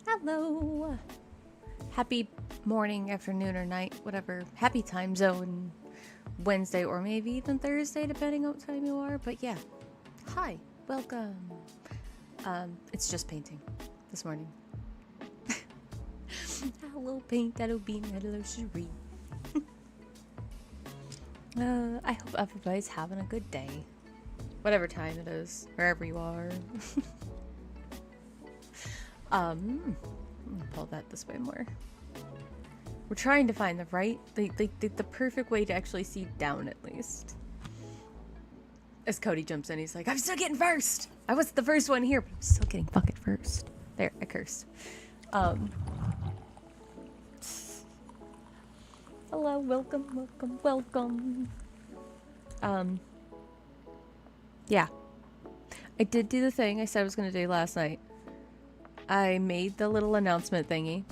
Hello. Happy morning, afternoon, or night, whatever. Happy time zone Wednesday or maybe even Thursday, depending on what time you are. But yeah, hi, welcome. It's just painting this morning. Hello, paint. Hello, bean. Hello, Cherie. I hope everybody's having a good day, whatever time it is, wherever you are. I'm gonna pull that this way more. We're trying to find the right, the perfect way to actually see down at least. As Cody jumps in, he's like, I'm still getting first! I wasn't the first one here, but I'm still getting fucking first. There, I cursed. Hello, welcome, welcome, welcome. Yeah. I did do the thing I said I was gonna do last night. I made the little announcement thingy,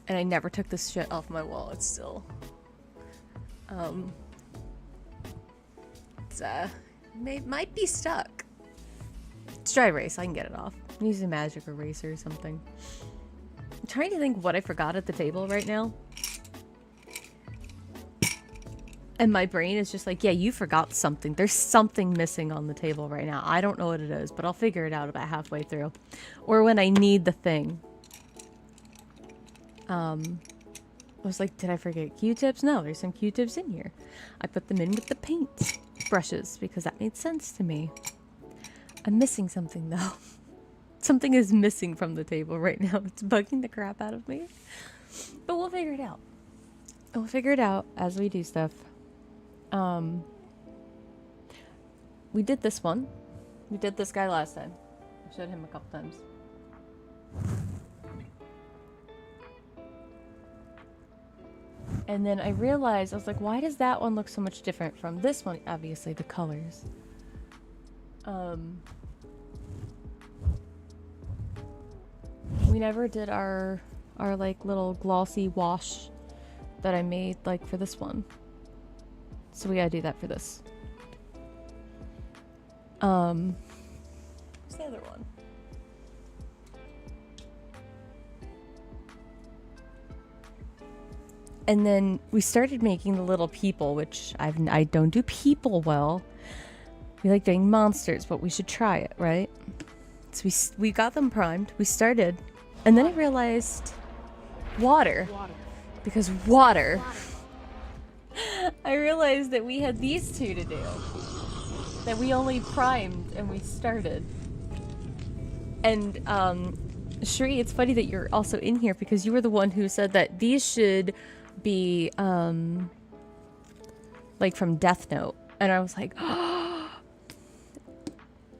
and I never took this shit off my wall. It's still, might be stuck. It's dry erase. I can get it off. I'm using magic eraser or something. I'm trying to think what I forgot at the table right now. And my brain is just like, yeah, you forgot something. There's something missing on the table right now. I don't know what it is, but I'll figure it out about halfway through. Or when I need the thing. I was like, did I forget Q-tips? No, there's some Q-tips in here. I put them in with the paint brushes because that made sense to me. I'm missing something though. Something is missing from the table right now. It's bugging the crap out of me. But we'll figure it out. We'll figure it out as we do stuff. We did this one. We did this guy last time. I showed him a couple times. And then I realized, I was like, why does that one look so much different from this one? Obviously, the colors. We never did our like little glossy wash that I made like for this one. So we gotta do that for this. What's the other one? And then we started making the little people, which I don't do people well. We like doing monsters, but we should try it, right? So we got them primed. We started, and then I realized water. Because water. I realized that we had these two to do. That we only primed and we started. And Shri, it's funny that you're also in here because you were the one who said that these should be like from Death Note. And I was like, oh.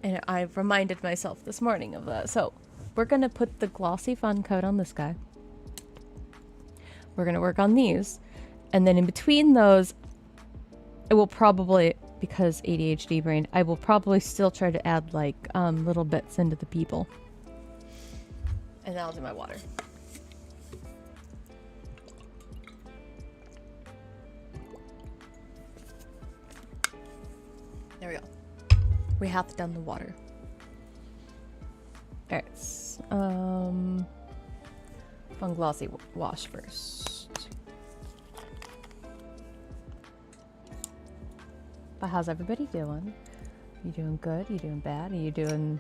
And I reminded myself this morning of that. So we're gonna put the glossy fun coat on this guy. We're gonna work on these. And then in between those, it will probably, because ADHD brain, I will probably still try to add like little bits into the people. And then I'll do my water. There we go. We have done the water. Alright. Fun glossy wash first. But how's everybody doing? You doing good? You doing bad? Are you doing...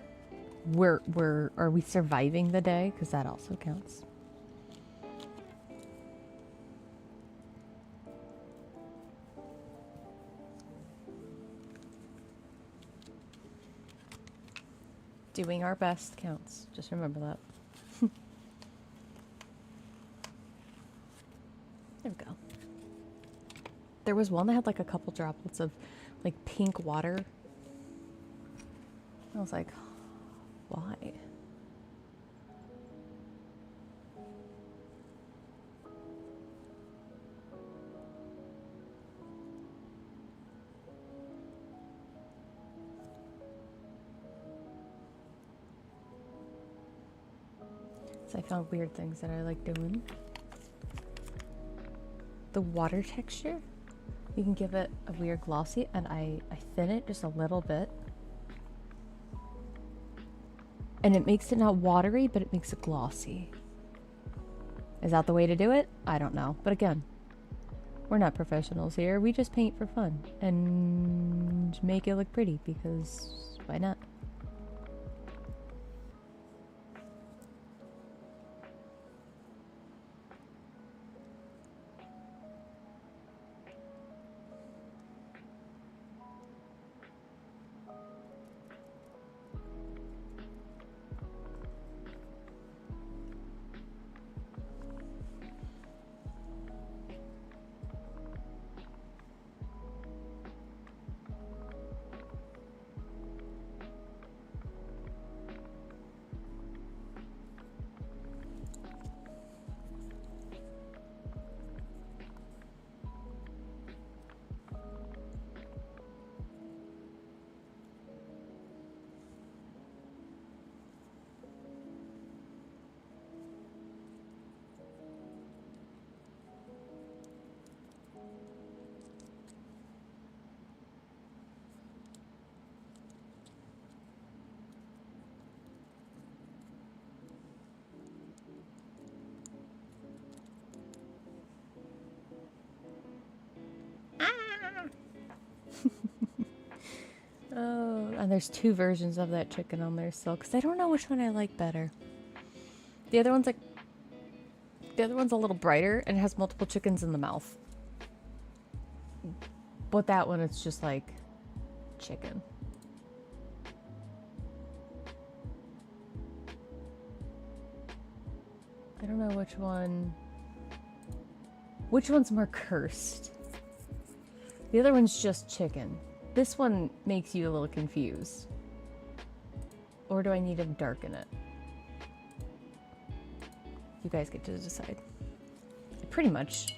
Are we surviving the day? Because that also counts. Doing our best counts. Just remember that. There we go. There was one that had like a couple droplets of like pink water. I was like, why? So I found weird things that I like doing. The water texture, you can give it a weird glossy, and I thin it just a little bit. And it makes it not watery, but it makes it glossy. Is that the way to do it? I don't know. But again, we're not professionals here. We just paint for fun and make it look pretty, because why not? Oh, and there's 2 versions of that chicken on there still, because I don't know which one I like better. The other one's a little brighter and it has multiple chickens in the mouth. But that one, it's just like chicken. I don't know which one. Which one's more cursed? The other one's just chicken. This one makes you a little confused. Or do I need to darken it? You guys get to decide. Pretty much.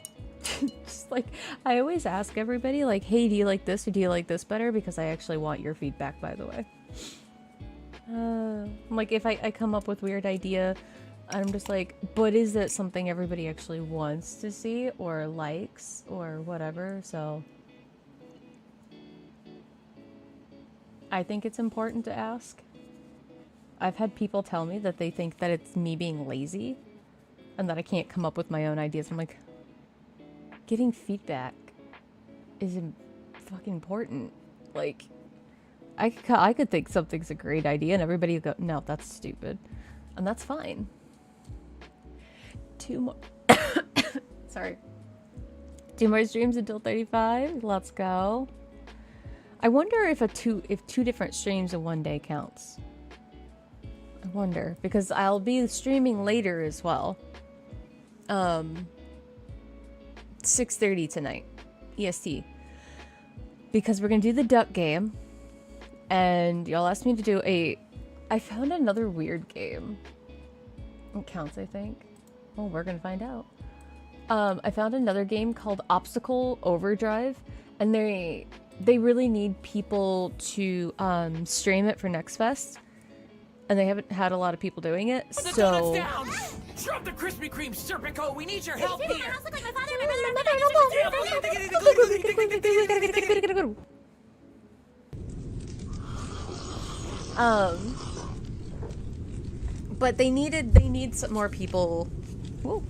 Just like, I always ask everybody, like, hey, do you like this or do you like this better? Because I actually want your feedback, by the way. Like, if I come up with weird idea, I'm just like, but is that something everybody actually wants to see or likes or whatever? So I think it's important to ask. I've had people tell me that they think that it's me being lazy and that I can't come up with my own ideas. I'm like, getting feedback is fucking important. Like, I could think something's a great idea and everybody would go, no, that's stupid. And that's fine. 2 more. Sorry. 2 more streams until 35. Let's go. I wonder if two different streams in one day counts. I wonder, because I'll be streaming later as well. 6:30 tonight, EST. Because we're gonna do the duck game, and y'all asked me to do I found another weird game. It counts, I think. Well, we're gonna find out. I found another game called Obstacle Overdrive, and they really need people to stream it for Next Fest, and they haven't had a lot of people doing it. Put the so donuts down! Drop the Krispy Kreme, Serpico! We need your help here! Like my father, but they need some more people. Whoa.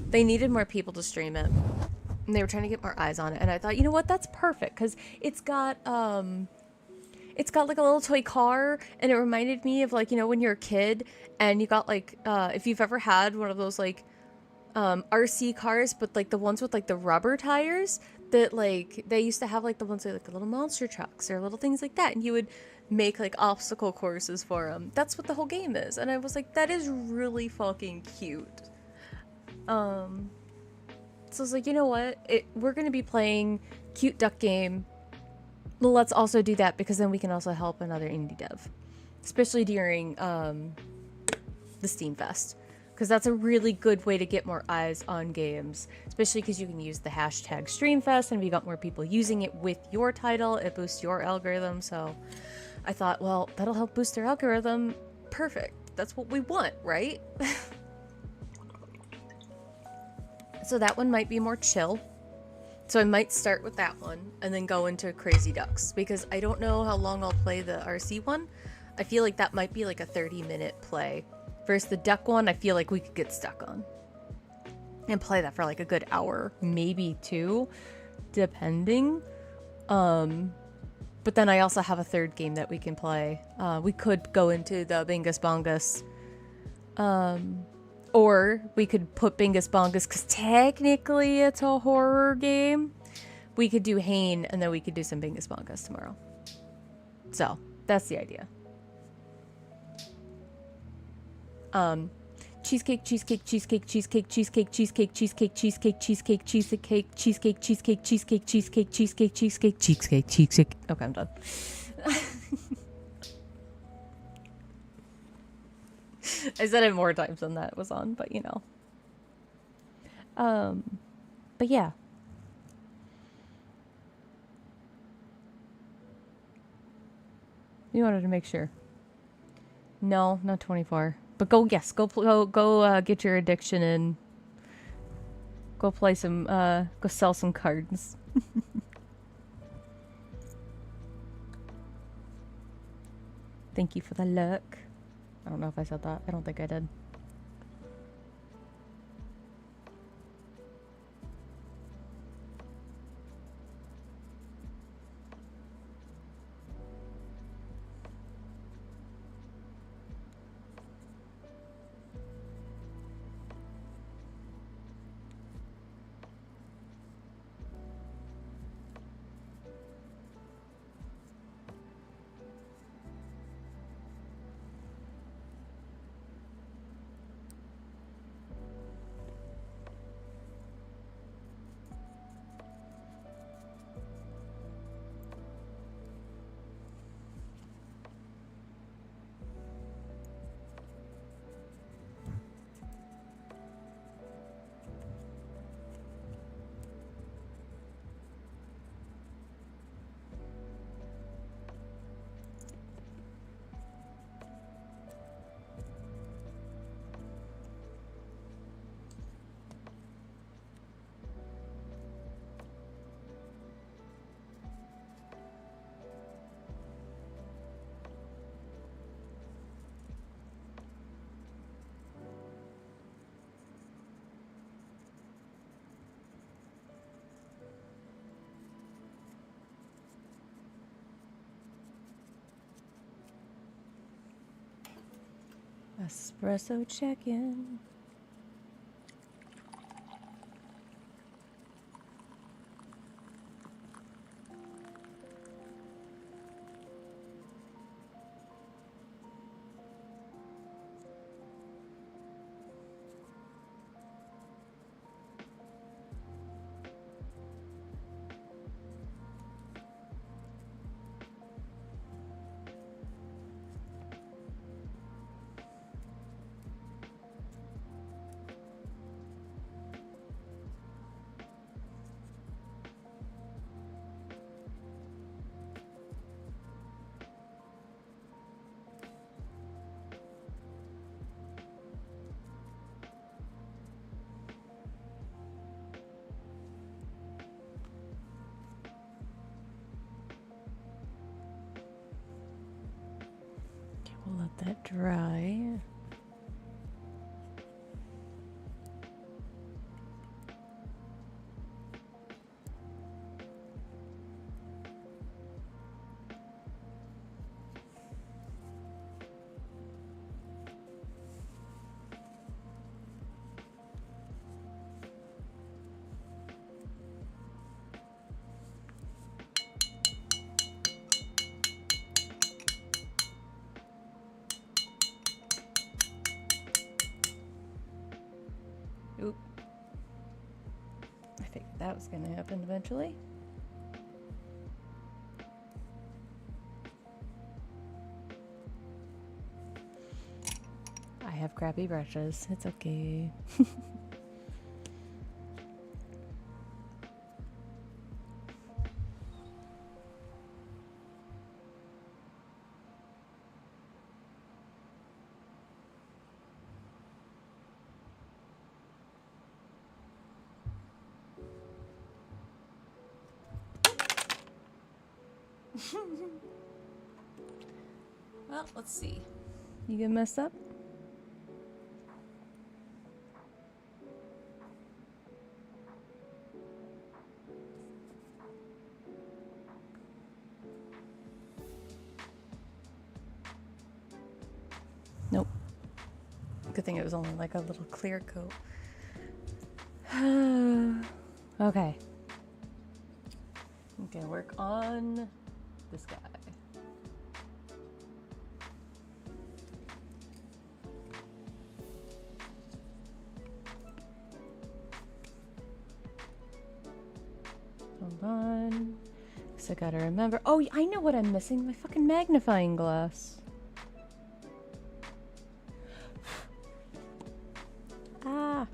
They needed more people to stream it. And they were trying to get more eyes on it. And I thought, you know what, that's perfect, because it's got like a little toy car, and it reminded me of, like, you know, when you're a kid and you got like if you've ever had one of those like RC cars, but like the ones with like the rubber tires that, like, they used to have, like the ones with like little monster trucks or little things like that, and you would make like obstacle courses for them. That's what the whole game is. And I was like, that is really fucking cute. So I was like, you know what? We're going to be playing cute duck game. Well, let's also do that, because then we can also help another indie dev. Especially during the Steam Fest. Because that's a really good way to get more eyes on games. Especially because you can use the hashtag StreamFest, and if you got more people using it with your title, it boosts your algorithm. So I thought, well, that'll help boost their algorithm. Perfect. That's what we want, right? So that one might be more chill. So I might start with that one and then go into Crazy Ducks because I don't know how long I'll play the RC one. I feel like that might be like a 30-minute play. Versus the duck one, I feel like we could get stuck on. And play that for like a good hour, maybe 2, depending. But then I also have a third game that we can play. We could go into the Bingus Bongus. Or we could put Bingus Bongus, because technically it's a horror game. We could do Hane, and then we could do some Bingus Bongus tomorrow. So, that's the idea. Cheesecake, cheesecake, cheesecake, cheesecake, cheesecake, cheesecake, cheesecake, cheesecake, cheesecake, cheesecake, cheesecake, cheesecake, cheesecake, cheesecake, cheesecake, cheesecake, cheesecake, cheesecake. Okay, I'm done. I said it more times than that was on, but you know. But yeah. You wanted to make sure. No, not 24. But go get your addiction in. Go play some, go sell some cards. Thank you for the luck. I don't know if I said that. I don't think I did. Espresso check-in. We'll let that dry. Oop. I figured that was gonna happen eventually. I have crappy brushes. It's okay. Well, let's see. You get messed up? Nope. Good thing it was only like a little clear coat. Okay. I'm gonna work on this guy. Hold on. Because I gotta remember. Oh, I know what I'm missing. My fucking magnifying glass. Ah.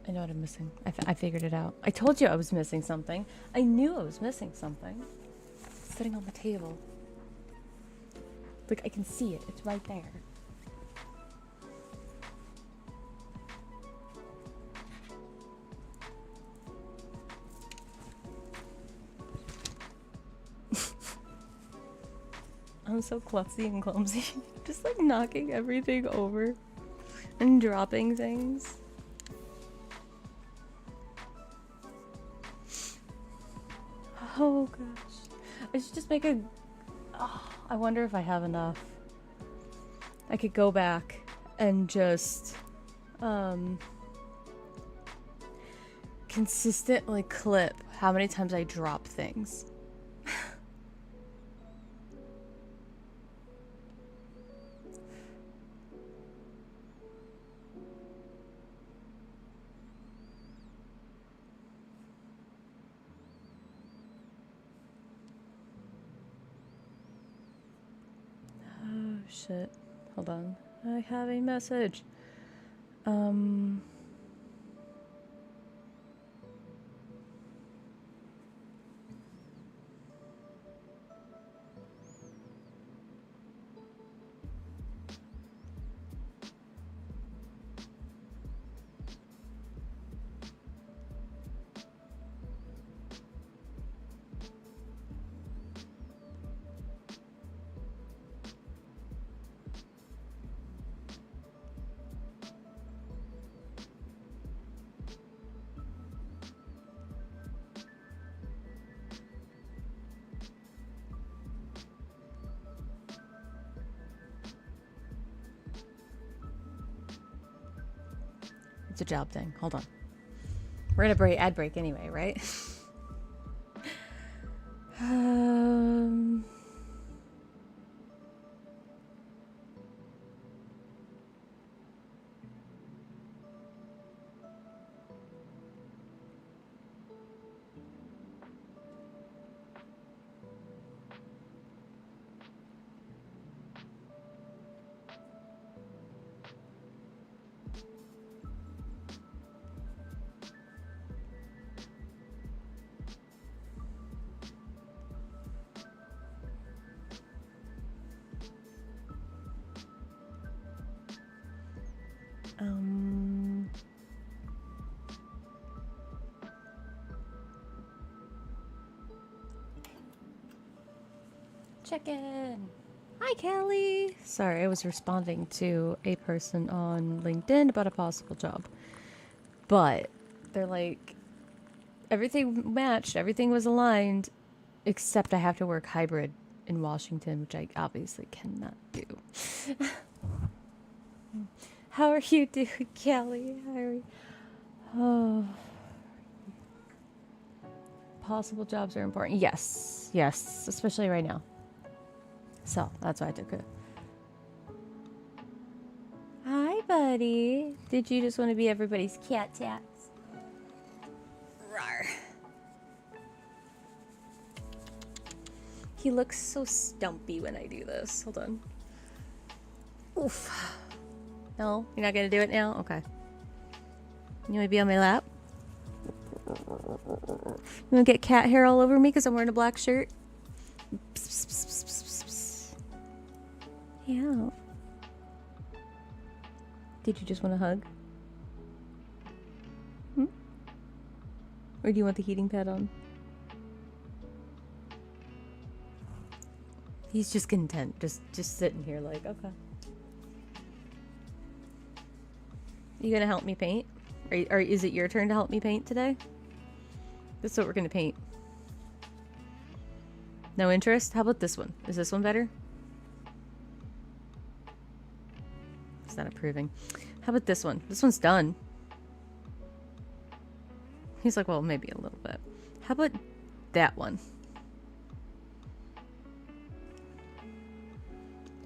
I know what I'm missing. I figured it out. I told you I was missing something. I knew I was missing something. It's sitting on the table. Like, I can see it. It's right there. I'm so klutzy and clumsy. Just like knocking everything over and dropping things. Oh gosh. I should just make a... Oh, I wonder if I have enough. I could go back and just consistently clip how many times I drop things. Oh shit. Hold on. I have a message. It's a job thing. Hold on. We're gonna ad break anyway, right? um... Check in. Hi, Kelly. Sorry, I was responding to a person on LinkedIn about a possible job. But they're like, everything matched, everything was aligned, except I have to work hybrid in Washington, which I obviously cannot do. How are you doing, Kelly? Oh. Possible jobs are important. Yes, yes, especially right now. So, that's why I took it. Hi, buddy. Did you just want to be everybody's cat tats? Rawr. He looks so stumpy when I do this. Hold on. Oof. No? You're not going to do it now? Okay. You want to be on my lap? You want to get cat hair all over me because I'm wearing a black shirt? Psst, psst, psst, psst, psst. Yeah. Did you just want a hug? Hmm? Or do you want the heating pad on? He's just content, just sitting here like, okay. You gonna help me paint? Or is it your turn to help me paint today? This is what we're gonna paint. No interest? How about this one? Is this one better? It's not approving. How about this one? This one's done. He's like, well, maybe a little bit. How about that one?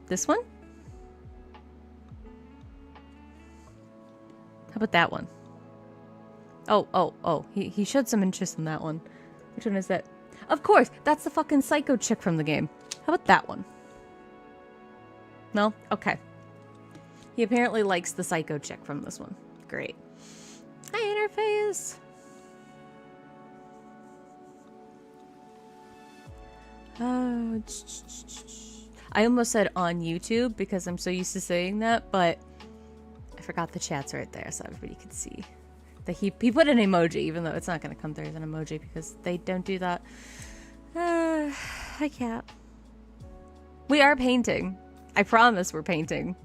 This one? How about that one? Oh. He showed some interest in that one. Which one is that? Of course! That's the fucking psycho chick from the game. How about that one? No? Okay. He apparently likes the psycho chick from this one. Great. Hi, interface! Oh, I almost said on YouTube because I'm so used to saying that, but I forgot the chat's right there so everybody could see. That he put an emoji, even though it's not going to come through as an emoji because they don't do that. Hi, cat. We are painting. I promise we're painting.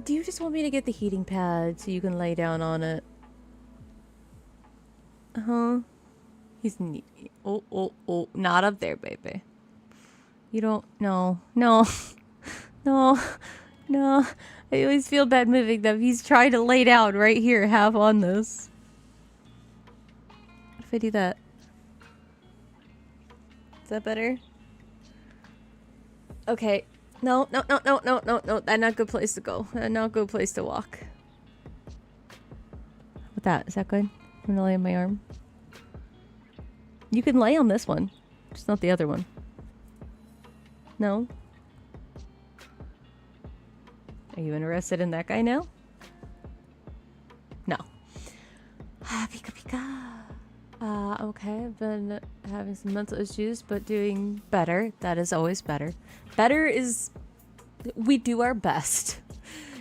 Do you just want me to get the heating pad so you can lay down on it? Uh-huh. He's neat. Oh. Not up there, baby. You don't... No. I always feel bad moving them. He's trying to lay down right here, half on this. What if I do that? Is that better? Okay. No. That's not a good place to go. Not a good place to walk. With that, is that good? I'm gonna lay on my arm. You can lay on this one, just not the other one. No? Are you interested in that guy now? No. Pika pika. Okay, I've been having some mental issues, but doing better. That is always better. Better is... We do our best.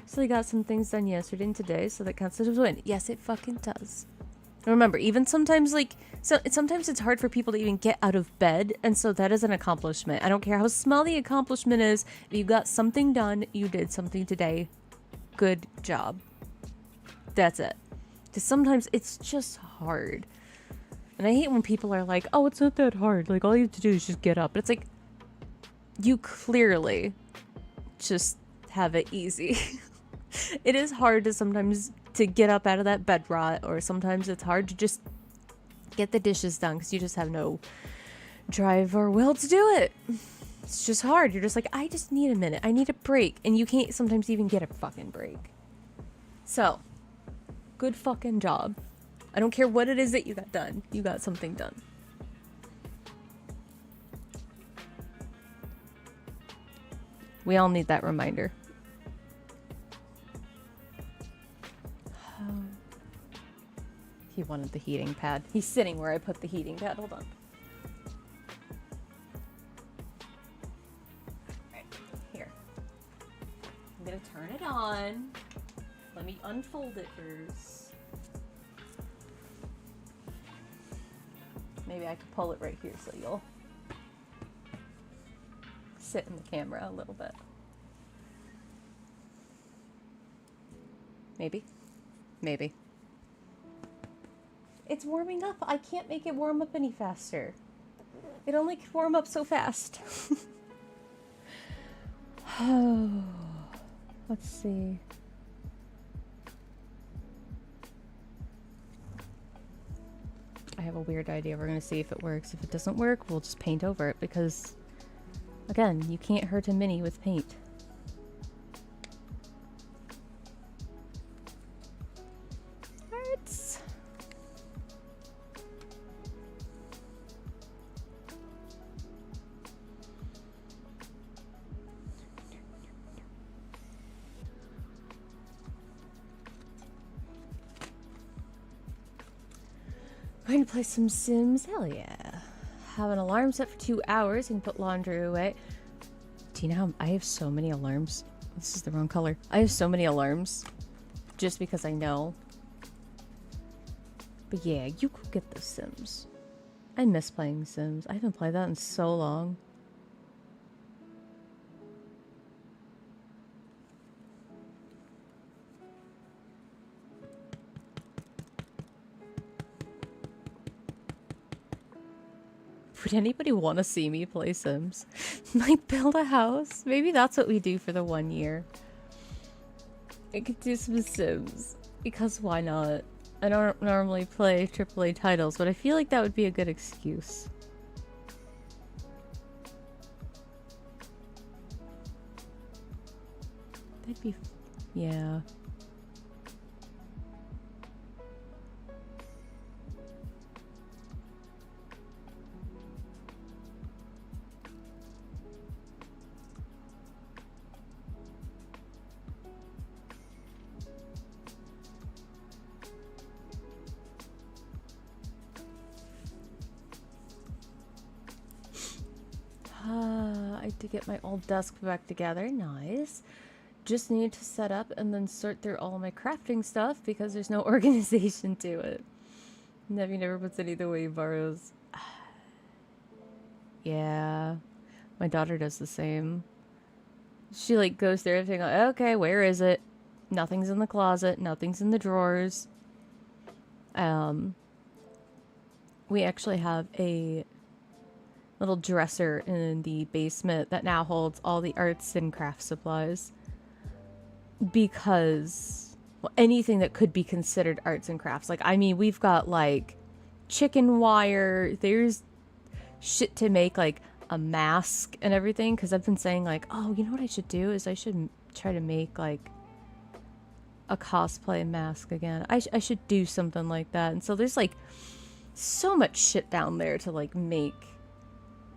So I got some things done yesterday and today, so that counts as a win. Yes, it fucking does. Remember, even sometimes, like, sometimes it's hard for people to even get out of bed, and so that is an accomplishment. I don't care how small the accomplishment is. If you got something done, you did something today. Good job. That's it. Because sometimes it's just hard. And I hate when people are like, oh, it's not that hard. Like, all you have to do is just get up. But it's like, you clearly just have it easy. It is hard to sometimes to get up out of that bed rot, or sometimes it's hard to just get the dishes done because you just have no drive or will to do it. It's just hard. You're just like, I just need a minute. I need a break. And you can't sometimes even get a fucking break. So, good fucking job. I don't care what it is that you got done. You got something done. We all need that reminder. He wanted the heating pad. He's sitting where I put the heating pad. Hold on. Right, here. I'm gonna turn it on. Let me unfold it first. Maybe I could pull it right here so you'll sit in the camera a little bit. Maybe. Maybe. It's warming up. I can't make it warm up any faster. It only can warm up so fast. Oh, let's see. I have a weird idea. We're going to see if it works. If it doesn't work, we'll just paint over it because, again, you can't hurt a mini with paint. Hurts. Going to play some Sims? Hell yeah. Have an alarm set for 2 hours and put laundry away. Do you know how I have so many alarms? This is the wrong color. I have so many alarms just because I know. But yeah, you could get the Sims. I miss playing Sims. I haven't played that in so long. Would anybody want to see me play Sims? Like, build a house? Maybe that's what we do for the 1 year. I could do some Sims. Because why not? I don't normally play AAA titles, but I feel like that would be a good excuse. That'd be... yeah. I did get my old desk back together. Nice. Just need to set up and then sort through all my crafting stuff because there's no organization to it. Nebby never puts anything away he borrows. Yeah. My daughter does the same. She like goes through everything like, okay, where is it? Nothing's in the closet, nothing's in the drawers. We actually have a little dresser in the basement that now holds all the arts and craft supplies. Because, well, anything that could be considered arts and crafts. Like, I mean, we've got, like, chicken wire. There's shit to make, like, a mask and everything. Because I've been saying, like, oh, you know what I should do? Is I should try to make, like, a cosplay mask again. I should do something like that. And so there's, like, so much shit down there to, like, make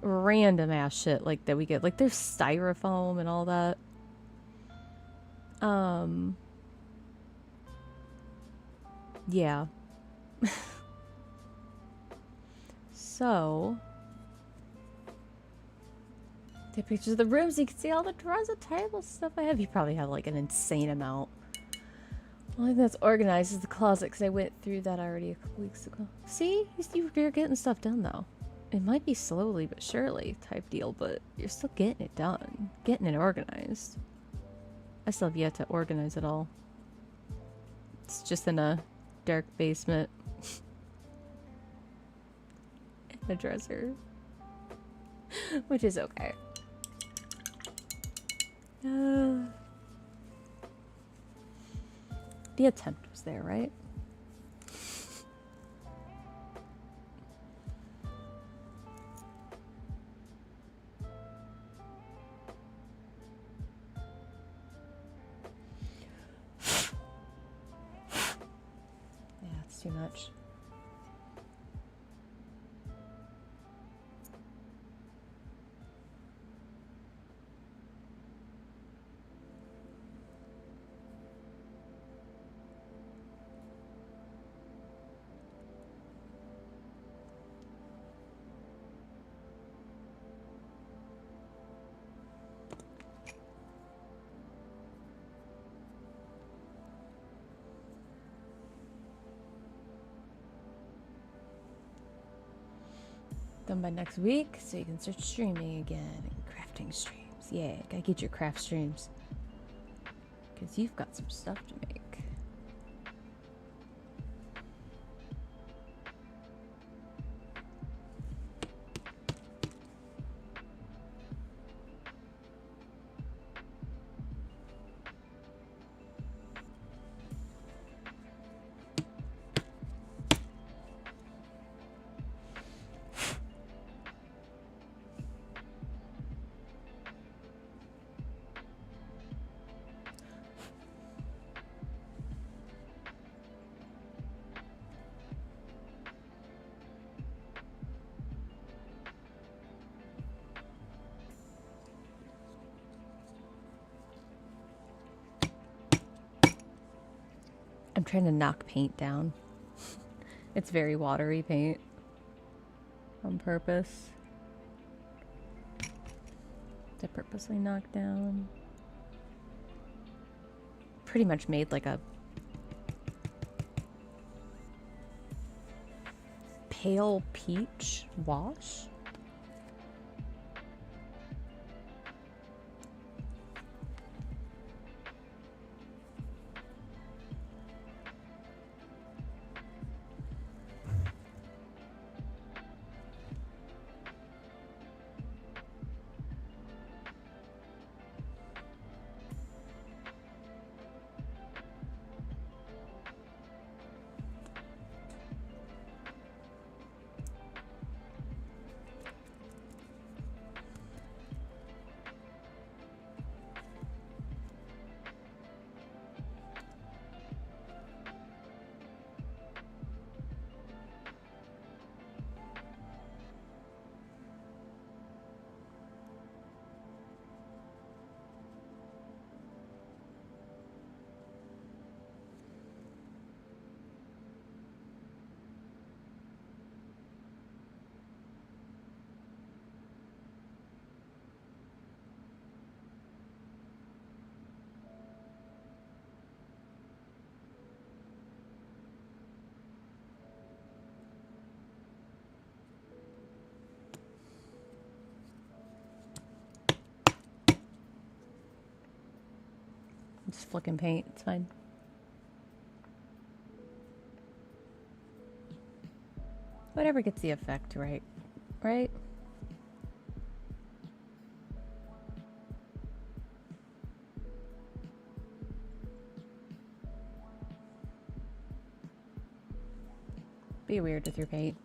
random ass shit like that we get. Like, there's styrofoam and all that. Yeah. So, take pictures of the rooms so you can see all the drawers and tables stuff I have. You probably have like an insane amount. Well, I think that's organized is the closet because I went through that already a couple weeks ago. See? You're getting stuff done though. It might be slowly but surely type deal, but you're still getting it done. Getting it organized. I still have yet to organize it all. It's just in a dark basement. In a dresser. Which is okay. The attempt was there, right? Too much. Done by next week, so you can start streaming again and crafting streams. Yeah, gotta get your craft streams. Because you've got some stuff to make. I'm trying to knock paint down. It's very watery paint. On purpose. Did I purposely knock down? Pretty much made like a pale peach wash. Just flicking paint, it's fine. Whatever gets the effect right, right? Be weird with your paint.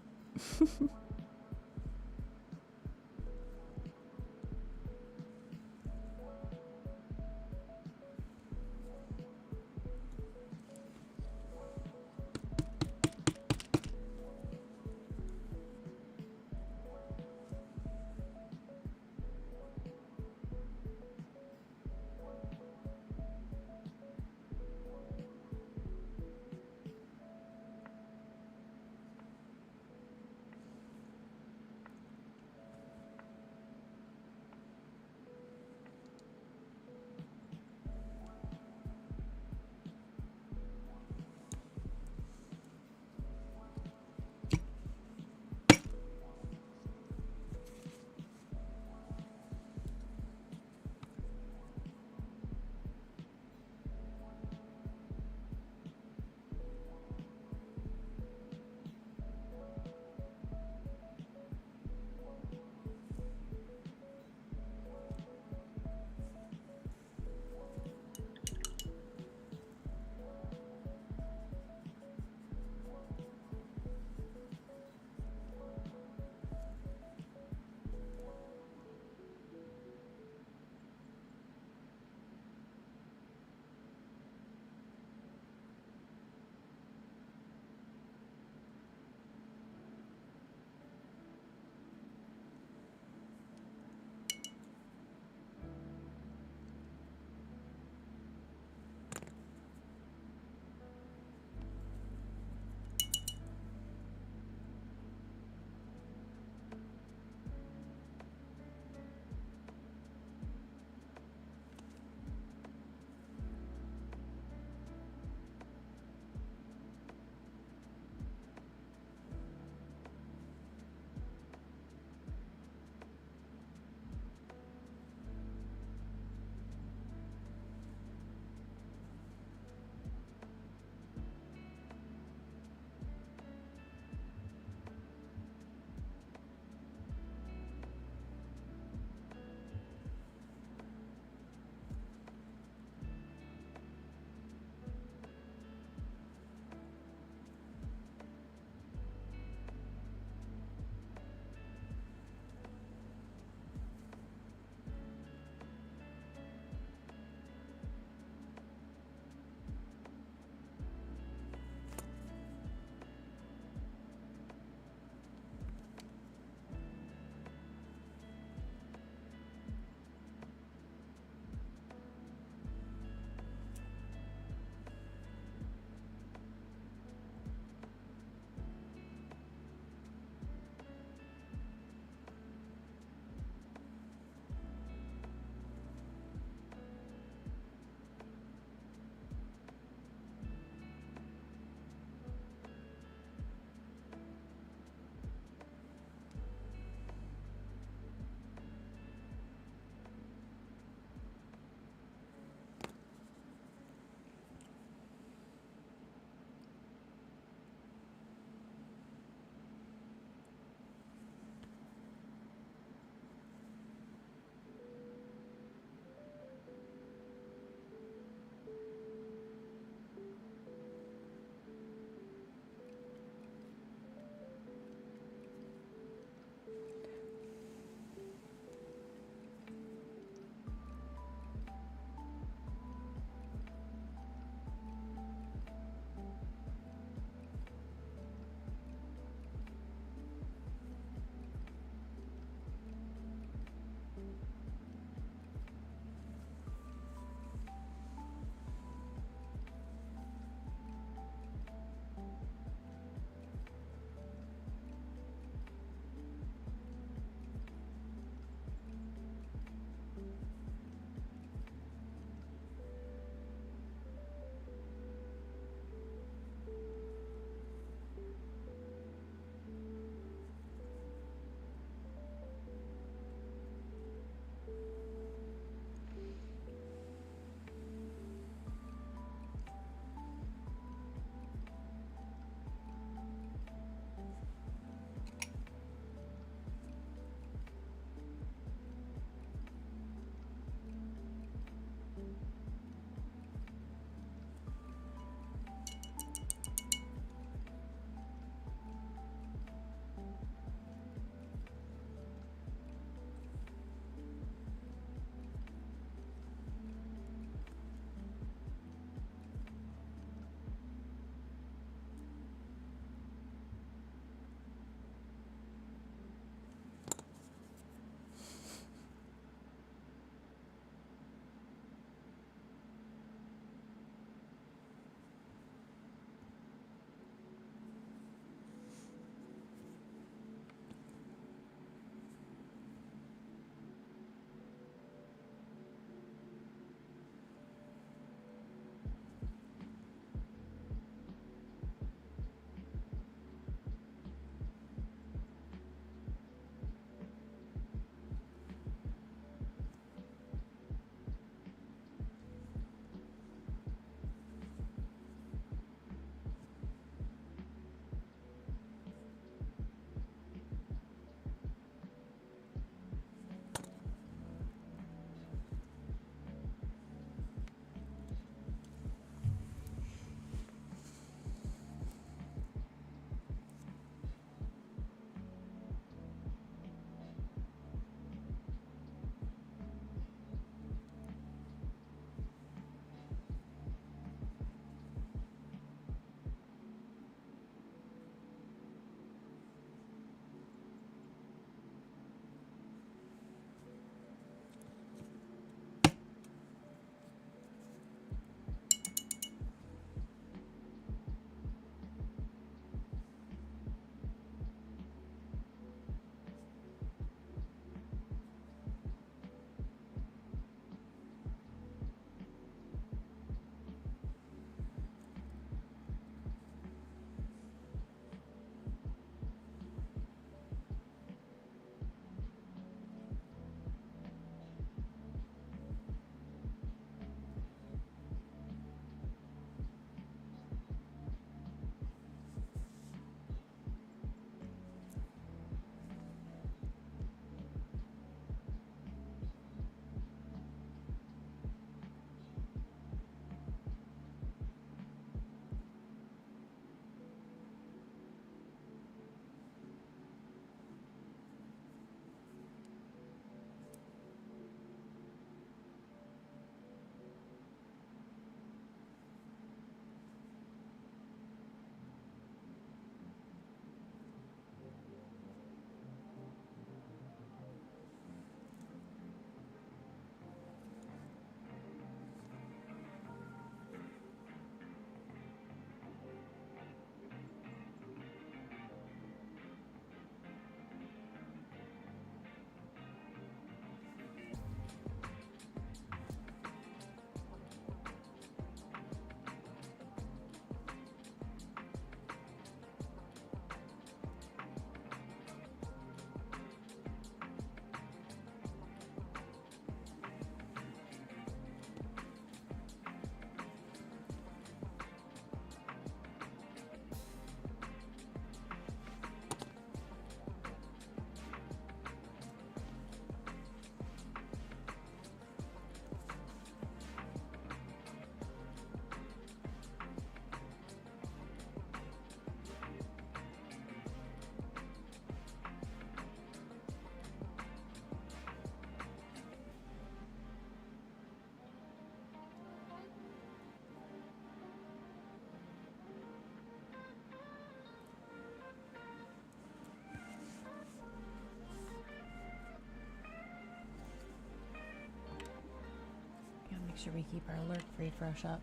sure we keep our alert refresh up.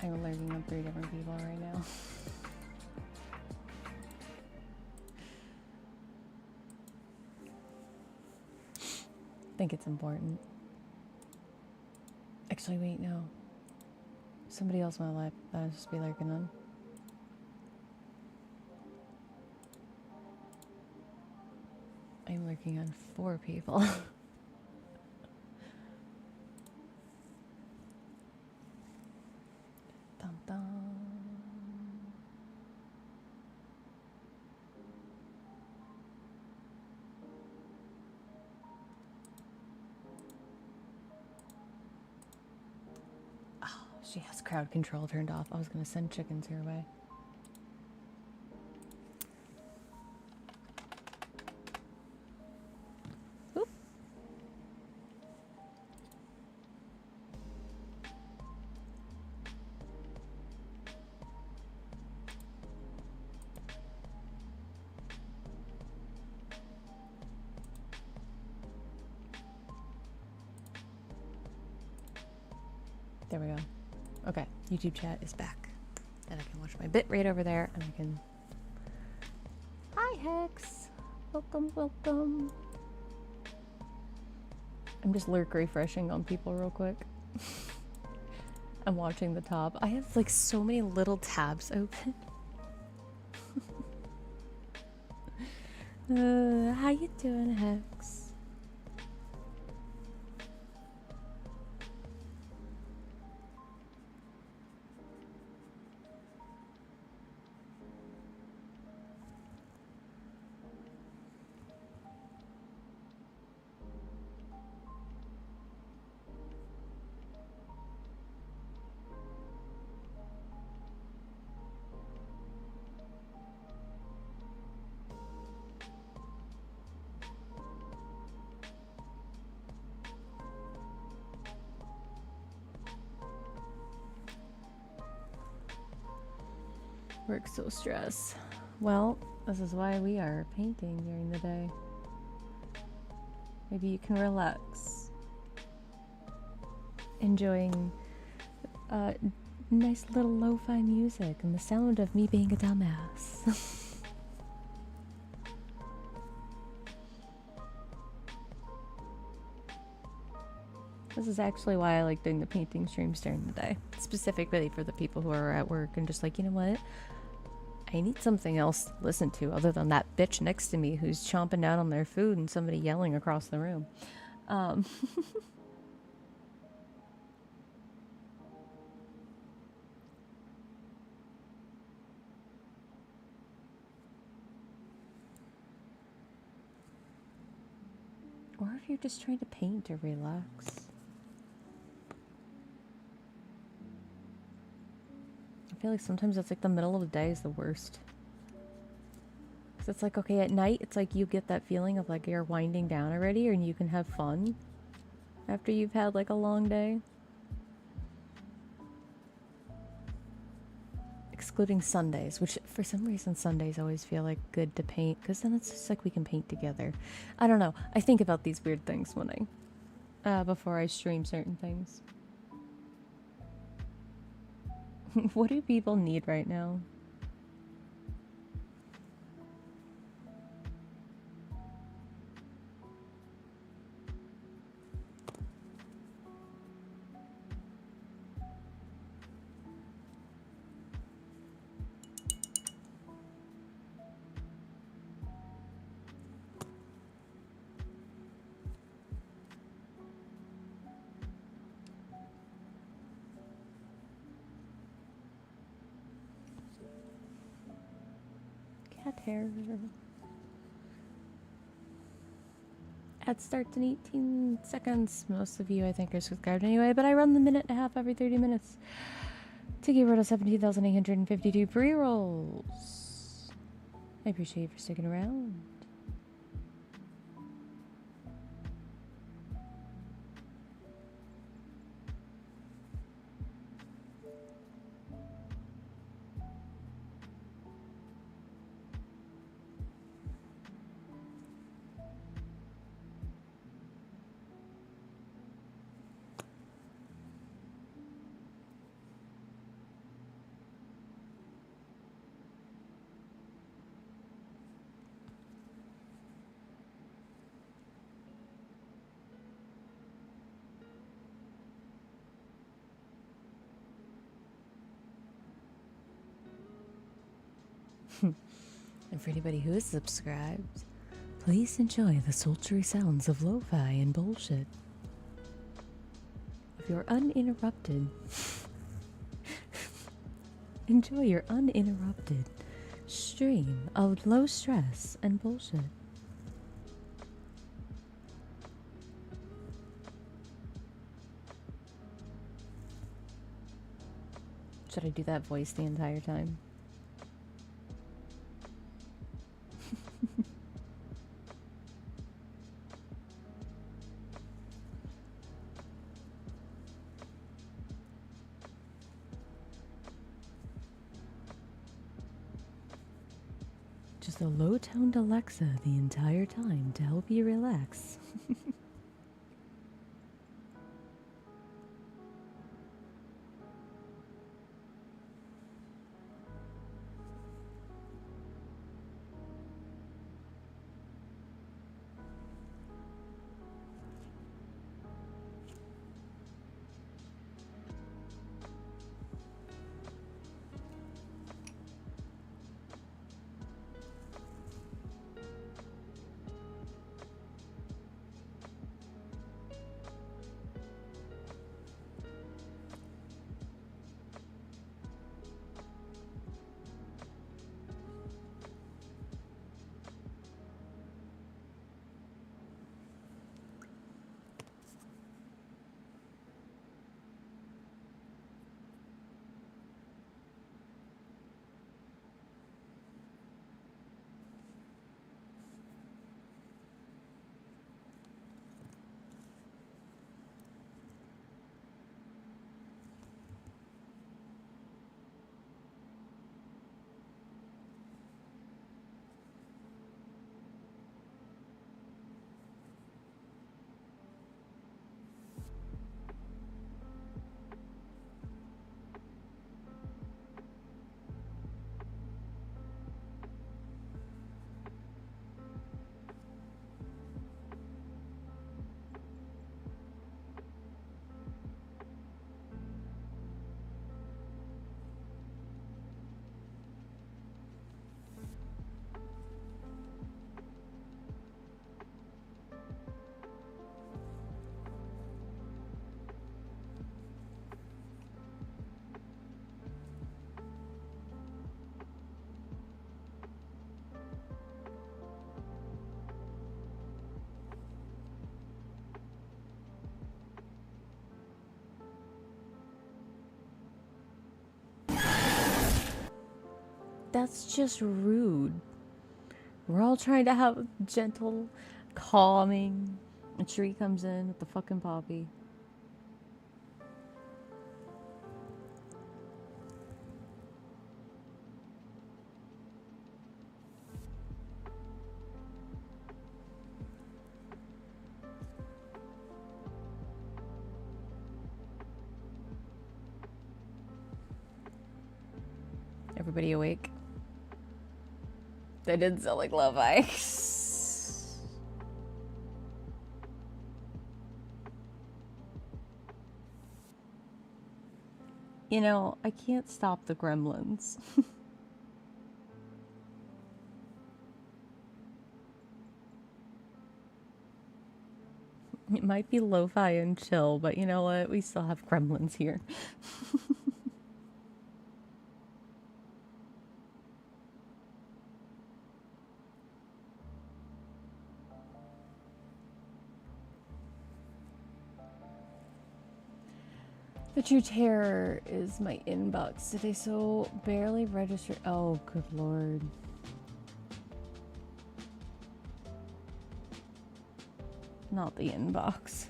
I'm alerting up 3 different people right now. I think it's important. Actually, wait, no. Somebody else might just be lurking on. I'm lurking on 4 people. Dun, dun. Oh, she has crowd control turned off. I was gonna send chickens her way. Oop. There we go. Okay, YouTube chat is back. And I can watch my bit right over there, and I can... Hi, Hex! Welcome, welcome. I'm just lurk refreshing on people real quick. I'm watching the top. I have like so many little tabs open. How you doing, Hex? Work so stress. Well, this is why we are painting during the day. Maybe you can relax. Enjoying nice little lo-fi music and the sound of me being a dumbass. This is actually why I like doing the painting streams during the day. Specifically for the people who are at work and just like, you know what? I need something else to listen to other than that bitch next to me who's chomping down on their food and somebody yelling across the room. Or if you're just trying to paint or relax. I feel like sometimes it's like the middle of the day is the worst. Because it's like, okay, at night, it's like you get that feeling of like you're winding down already and you can have fun after you've had like a long day. Excluding Sundays, which for some reason Sundays always feel like good to paint because then it's just like we can paint together. I don't know. I think about these weird things when before I stream certain things. What do people need right now? care. Ad starts in 18 seconds. Most of you, I think, are subscribed anyway, but I run the minute and a half every 30 minutes. Tiki rolled 17,852 pre-rolls. I appreciate you for sticking around. And for anybody who is subscribed, please enjoy the sultry sounds of lo-fi and bullshit. If you're uninterrupted, enjoy your uninterrupted stream of low stress and bullshit. Should I do that voice the entire time? Just a low-toned Alexa the entire time to help you relax. That's just rude. We're all trying to have gentle, calming. A tree comes in with the fucking poppy. Everybody awake? That didn't sound like lo-fi. You know, I can't stop the gremlins. It might be lo-fi and chill, but you know what? We still have gremlins here. The true terror is my inbox. Did I so barely register? Oh, good lord. Not the inbox.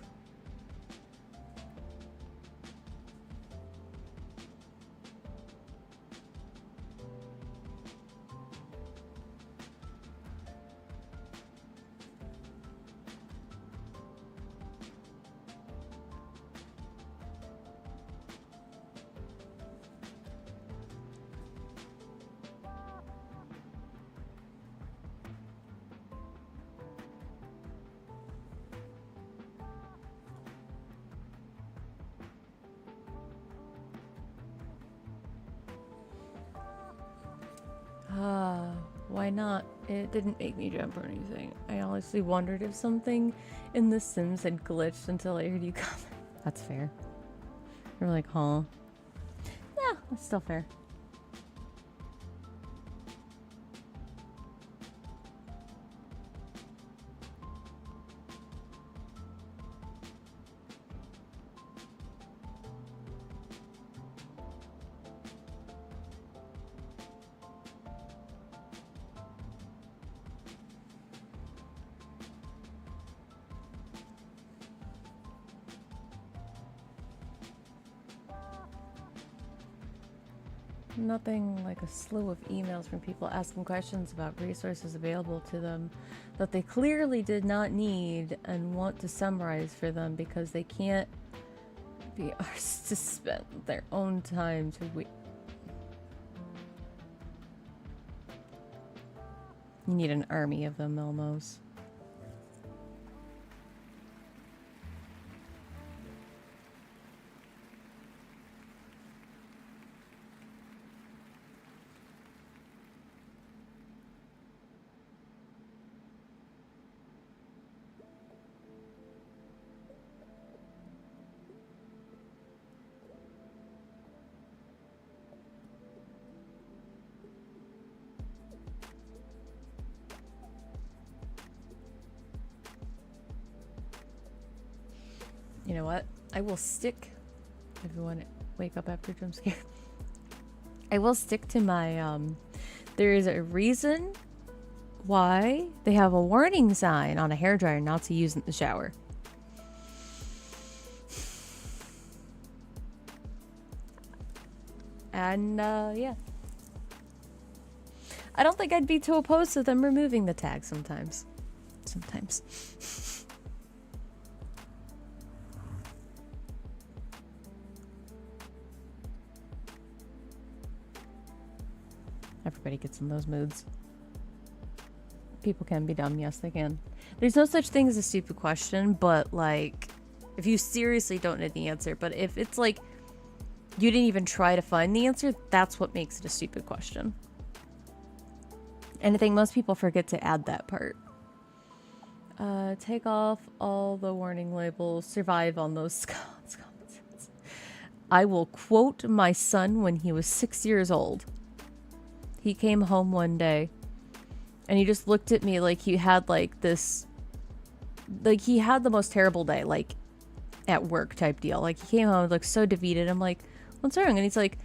Why not? It didn't make me jump or anything. I honestly wondered if something in The Sims had glitched until I heard you comment. That's fair. You're like, huh? Yeah, that's still fair. Nothing like a slew of emails from people asking questions about resources available to them that they clearly did not need and want to summarize for them because they can't be arsed to spend their own time to You need an army of them, almost. You know what? I will stick. Everyone wake up after jump scare. I will stick to my there is a reason why they have a warning sign on a hairdryer not to use in the shower. And yeah. I don't think I'd be too opposed to them removing the tag sometimes. Sometimes. Everybody gets in those moods. People can be dumb. Yes, they can. There's no such thing as a stupid question, but like, if you seriously don't know the answer, but if it's like, you didn't even try to find the answer, that's what makes it a stupid question. And I think most people forget to add that part. Take off all the warning labels. Survive on those comments. I will quote my son when he was 6 years old. He came home one day and he just looked at me like he had like this, like he had the most terrible day, like at work type deal. Like he came home like so defeated. I'm like, what's wrong? And he's like,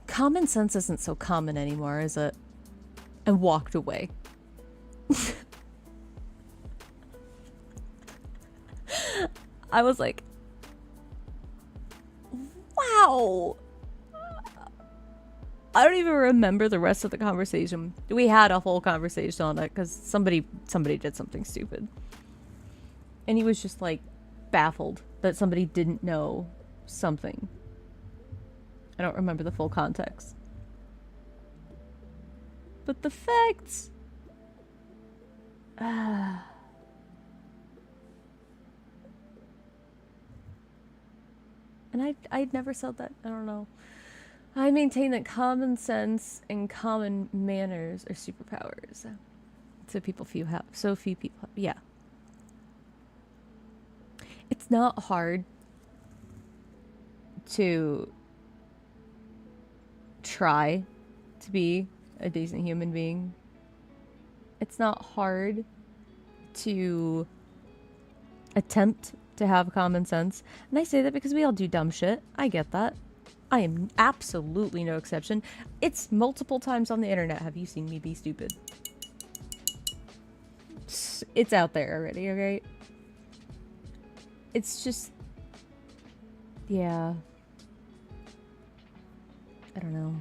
common sense isn't so common anymore, is it? And walked away. I was like, wow. I don't even remember the rest of the conversation. We had a whole conversation on it because somebody did something stupid. And he was just like baffled that somebody didn't know something. I don't remember the full context. But the facts... And I'd never said that. I don't know. I maintain that common sense and common manners are superpowers. So few people have. Yeah. It's not hard to try to be a decent human being. It's not hard to attempt to have common sense. And I say that because we all do dumb shit. I get that. I am absolutely no exception. It's multiple times on the internet. Have you seen me be stupid? It's out there already, okay? It's just... yeah. I don't know.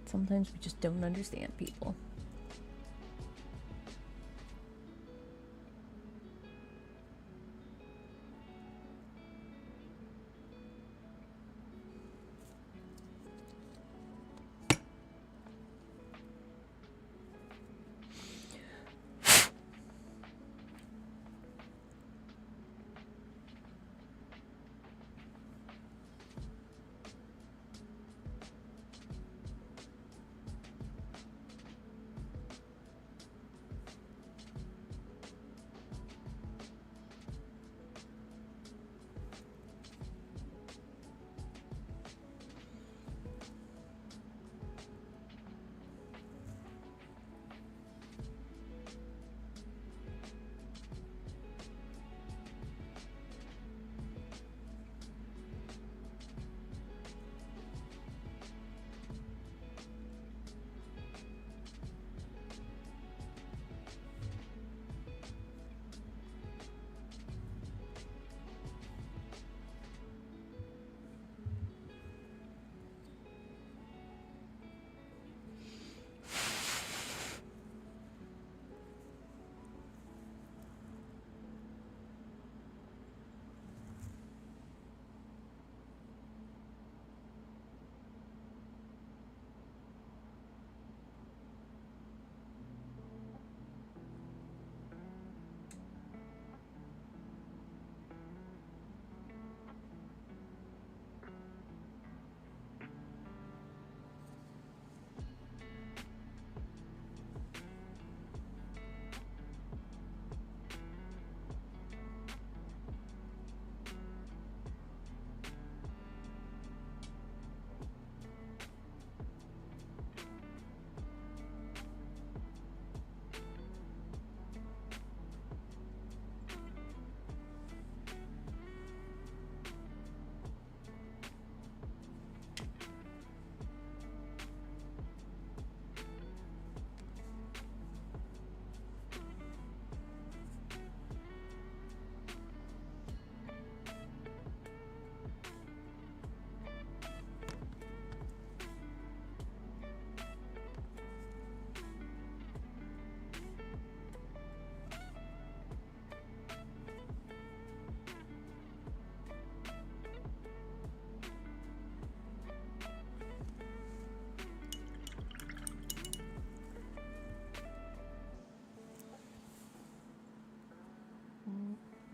Sometimes we just don't understand people.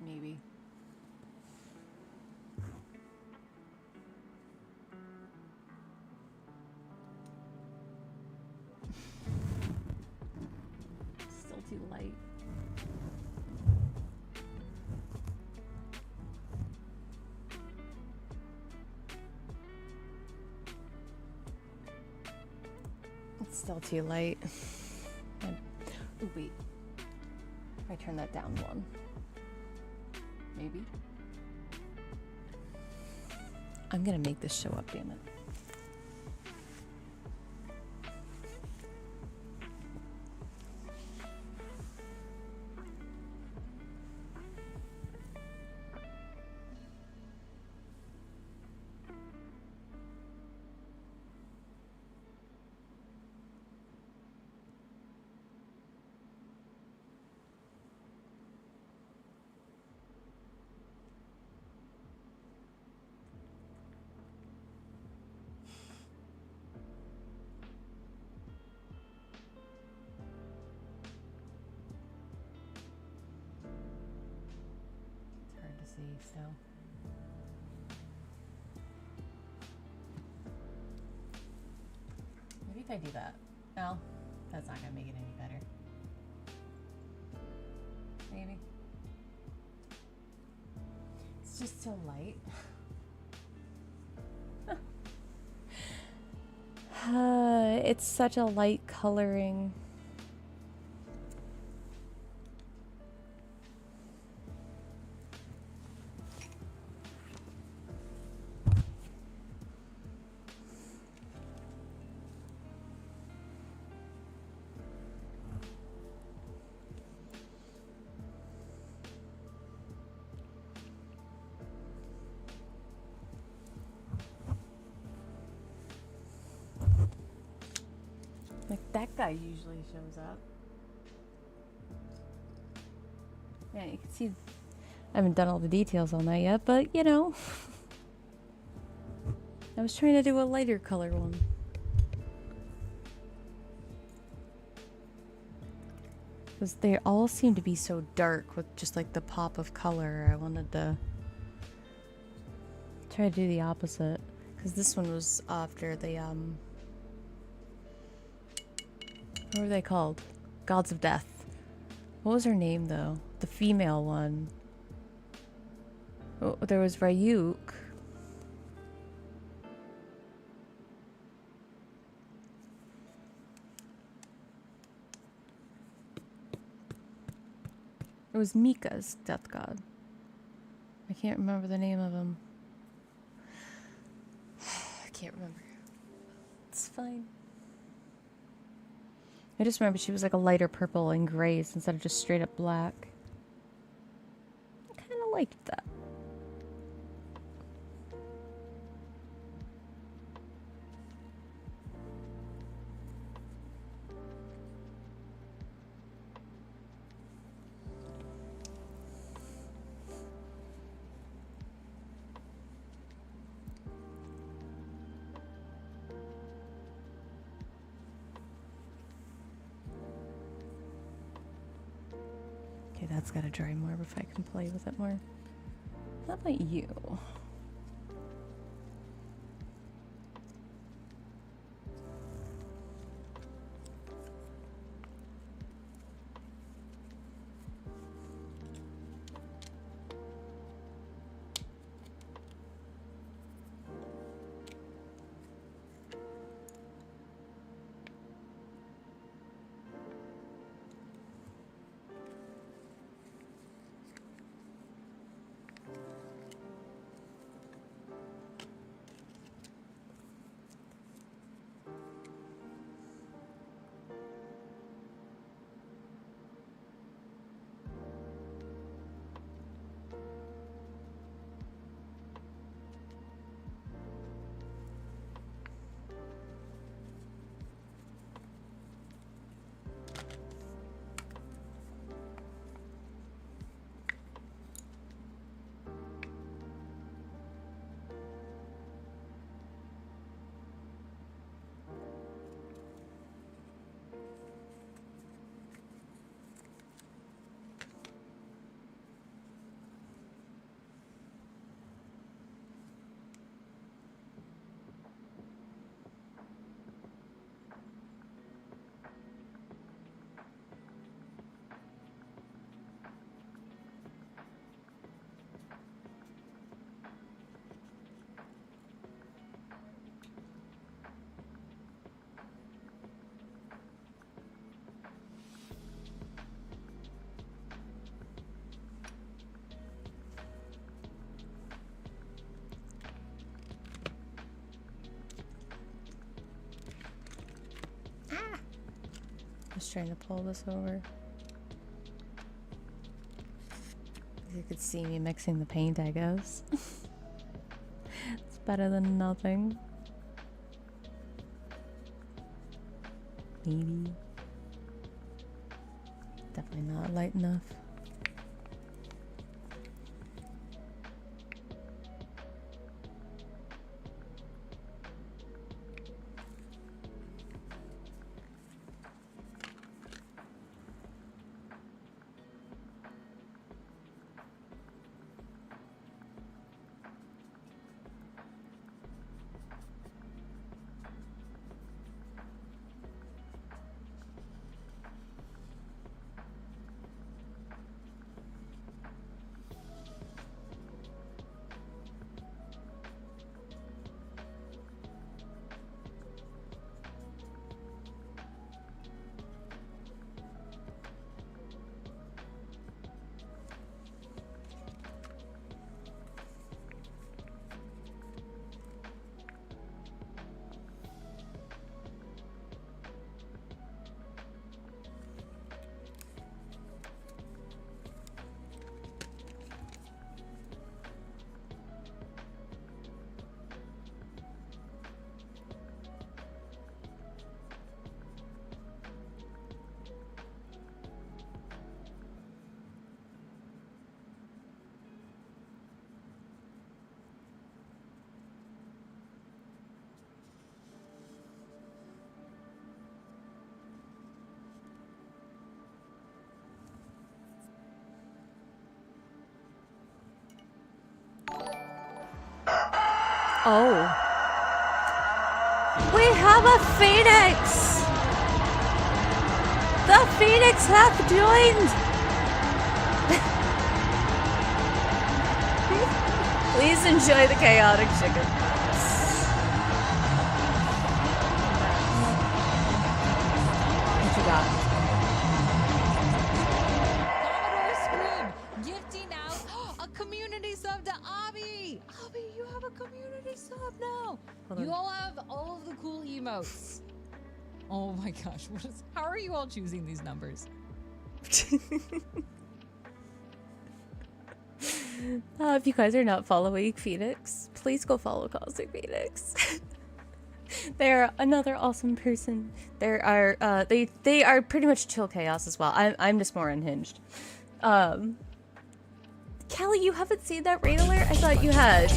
Maybe. Still too light. It's still too light. Oh, wait. I turn that down one. Maybe. I'm gonna make this show up, damn it. So maybe if I do that. No, that's not gonna make it any better. just so light. It's such a light coloring. Like, that guy usually shows up. Yeah, you can see I haven't done all the details on that yet, but you know. I was trying to do a lighter color one. Because they all seem to be so dark with just like the pop of color. I wanted to try to do the opposite. Because this one was after the, what were they called? Gods of Death. What was her name, though? The female one. Oh, there was Ryuk. It was Mika's death god. I can't remember the name of him. I can't remember. It's fine. I just remember she was like a lighter purple and grays instead of just straight up black. I kind of liked that. That's gotta dry more if I can play with it more. How about you? Just trying to pull this over. You could see me mixing the paint, I guess. It's better than nothing. Maybe. Definitely not light enough. Oh. We have a phoenix! The phoenix hath joined! Please enjoy the chaotic chicken. What you got? Commodore Scrib gifting out a community sub to Abby. Abby, you have a community sub now. Hold You on. all have all of the cool emotes. Oh my gosh, how are you all choosing these numbers? If you guys are not following Phoenix, please go follow Cosmic Phoenix. They're another awesome person. They are pretty much chill chaos as well. I'm just more unhinged. Kelly, you haven't seen that raid alert? I thought you had.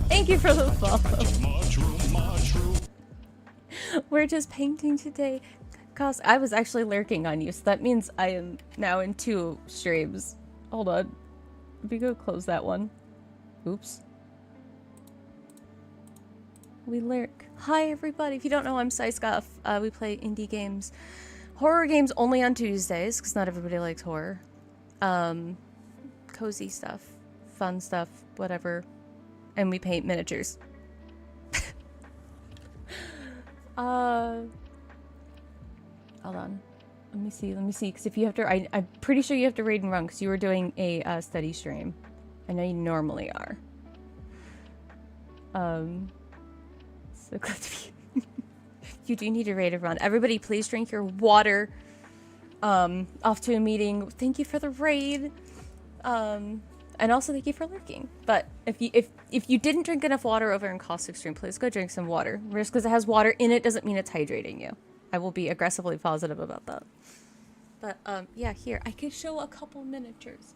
Thank you for the follow. We're just painting today. Cause I was actually lurking on you, so that means I am now in 2 streams. Hold on. Let me go close that one. Oops. We lurk. Hi everybody. If you don't know, I'm Syghskoff. We play indie games. Horror games only on Tuesdays, because not everybody likes horror. Cozy stuff. Fun stuff. Whatever. And we paint miniatures. Hold on. Let me see, because if you have to, I'm pretty sure you have to raid and run, because you were doing a study stream. I know you normally are. So glad to be You do need to raid and run. Everybody, please drink your water. Off to a meeting. Thank you for the raid. And also thank you for lurking. But if you didn't drink enough water over in Caustic Stream, please go drink some water. Just because it has water in it doesn't mean it's hydrating you. I will be aggressively positive about that. But, yeah, here. I could show a couple miniatures.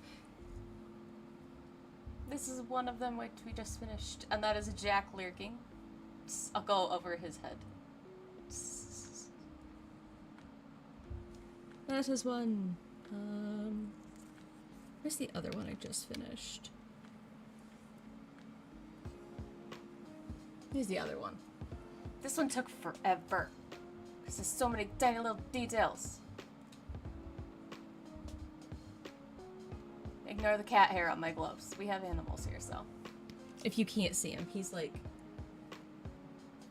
This is one of them which we just finished. And that is Jack lurking. I'll go over his head. That is one. Where's the other one I just finished? Here's the other one. This one took forever. Because there's so many tiny little details. Ignore the cat hair on my gloves. We have animals here, so. If you can't see him, he's like...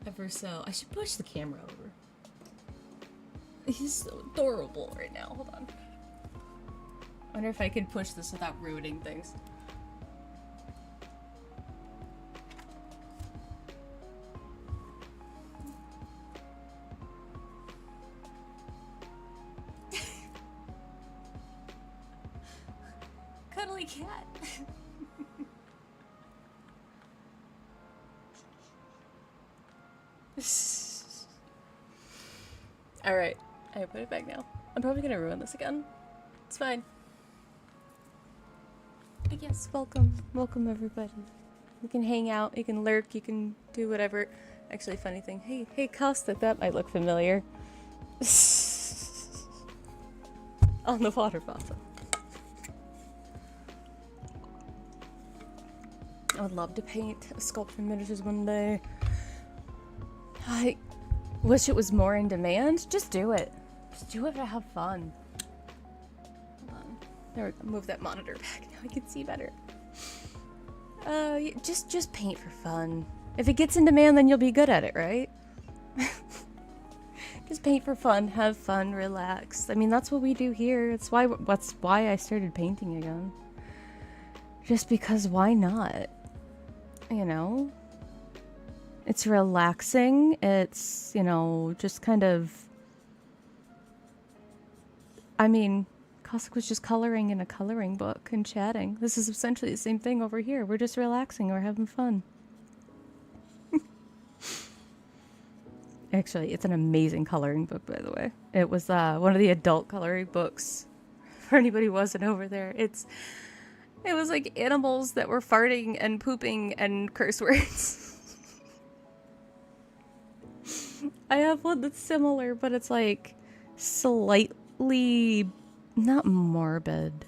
ever so... I should push the camera over. He's so adorable right now. Hold on. I wonder if I can push this without ruining things. Cuddly cat. Alright. I put it back now. I'm probably gonna ruin this again. It's fine. But yes, welcome. Welcome everybody. You can hang out, you can lurk, you can do whatever. Actually, funny thing. Hey Costa, that might look familiar. On the water bottle. I would love to paint sculpture miniatures one day. I wish it was more in demand. Just do it. Just do it to have fun. Hold on. There we go. Move that monitor back. Now I can see better. Just paint for fun. If it gets in demand, then you'll be good at it, right? Just paint for fun, have fun, relax. I mean, that's what we do here. That's why I started painting again. Just because why not? You know? It's relaxing. It's, you know, just kind of... I mean, Cossack was just coloring in a coloring book and chatting. This is essentially the same thing over here. We're just relaxing. We're having fun. Actually, it's an amazing coloring book, by the way. It was one of the adult coloring books. For anybody who wasn't over there, it was like animals that were farting and pooping and curse words. I have one that's similar, but it's like slightly not morbid,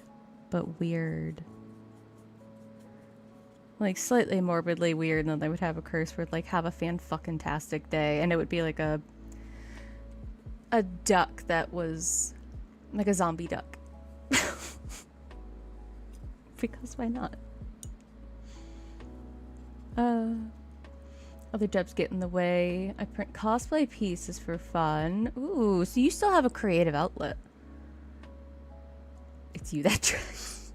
but weird. like slightly morbidly weird, and then they would have a curse word like "Have a fan-fucking-tastic day," and it would be like a duck that was like a zombie duck. Because why not? Other jobs get in the way. I print cosplay pieces for fun. Ooh, so you still have a creative outlet. It's you that tries.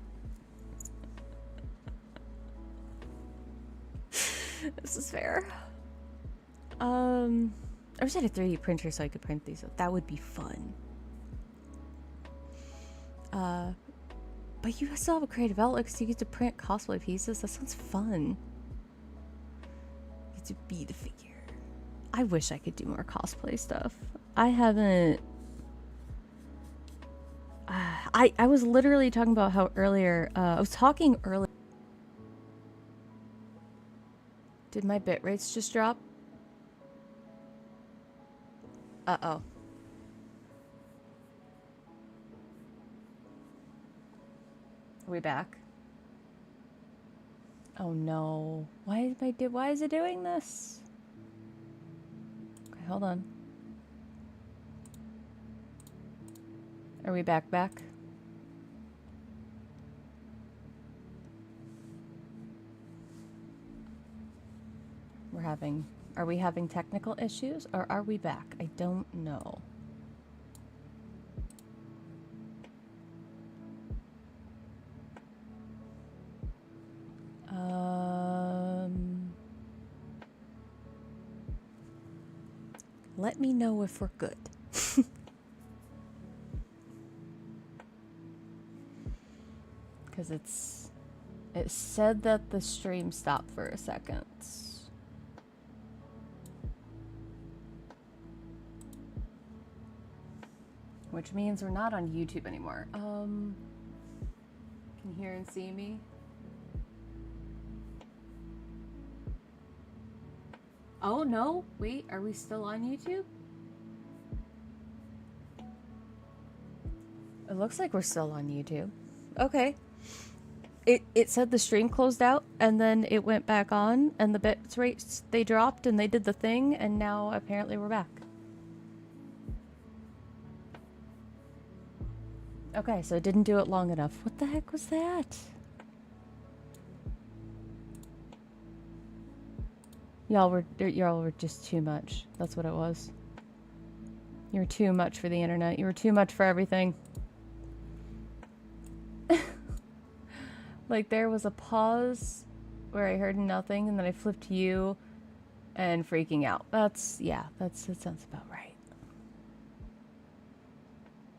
This is fair. I wish I had a 3D printer so I could print these. That would be fun. But you still have a creative outlet because you get to print cosplay pieces. That sounds fun. You get to be the figure. I wish I could do more cosplay stuff. I haven't. I was literally talking about how earlier. I was talking earlier. Did my bit rates just drop? Uh-oh. Are we back? Oh no. Why is it doing this? Okay, hold on. Are we back? Are we having technical issues or are we back? I don't know. Let me know if we're good. Because it said that the stream stopped for a second. Which means we're not on YouTube anymore. Can you hear and see me? Oh no, wait, are we still on YouTube? It looks like we're still on YouTube. Okay. It said the stream closed out and then it went back on and the bit rates, they dropped and they did the thing and now apparently we're back. Okay, so it didn't do it long enough. What the heck was that? Y'all were just too much. That's what it was. You were too much for the internet. You were too much for everything. Like there was a pause where I heard nothing and then I flipped to you and freaking out. That sounds about right.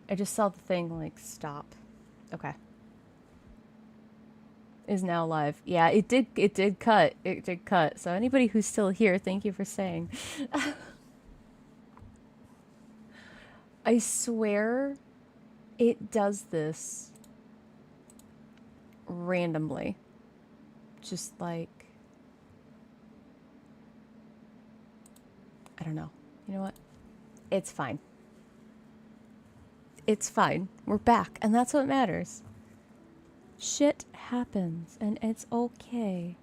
I just saw the thing like stop. Okay. Is now live. Yeah, it did cut. It did cut. So anybody who's still here, thank you for saying. I swear it does this randomly. Just like I don't know. You know what? It's fine. It's fine. We're back, and that's what matters. Shit happens, and it's okay.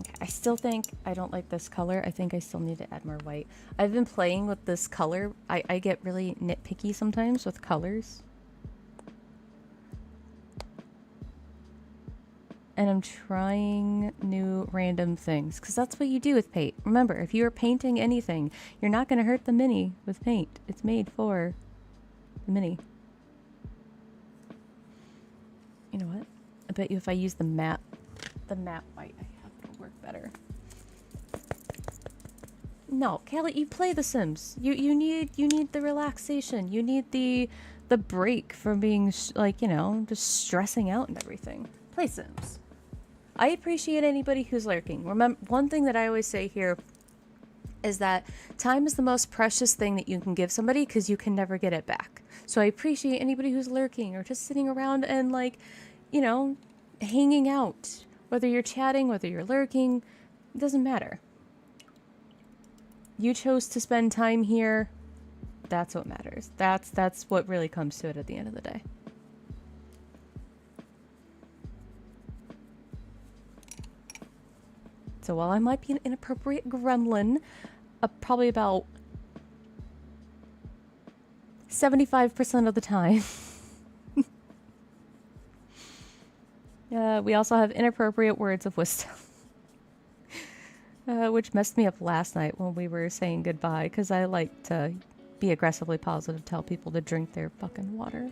Okay, I still think I don't like this color. I think I still need to add more white. I've been playing with this color. I get really nitpicky sometimes with colors. And I'm trying new random things because that's what you do with paint. Remember, if you're painting anything, you're not going to hurt the mini with paint. It's made for the mini. You know what? I bet you if I use the matte white, I have to work better. No, Kelly, you play The Sims. You need the relaxation. You need the break from being like, you know, just stressing out and everything. Play Sims. I appreciate anybody who's lurking. Remember, one thing that I always say here is that time is the most precious thing that you can give somebody because you can never get it back. So I appreciate anybody who's lurking or just sitting around and like, you know, hanging out. Whether you're chatting, whether you're lurking, it doesn't matter. You chose to spend time here. That's what matters. That's what really comes to it at the end of the day. So while I might be an inappropriate gremlin, probably about 75% of the time. We also have inappropriate words of wisdom. Which messed me up last night when we were saying goodbye, because I like to be aggressively positive, tell people to drink their fucking water.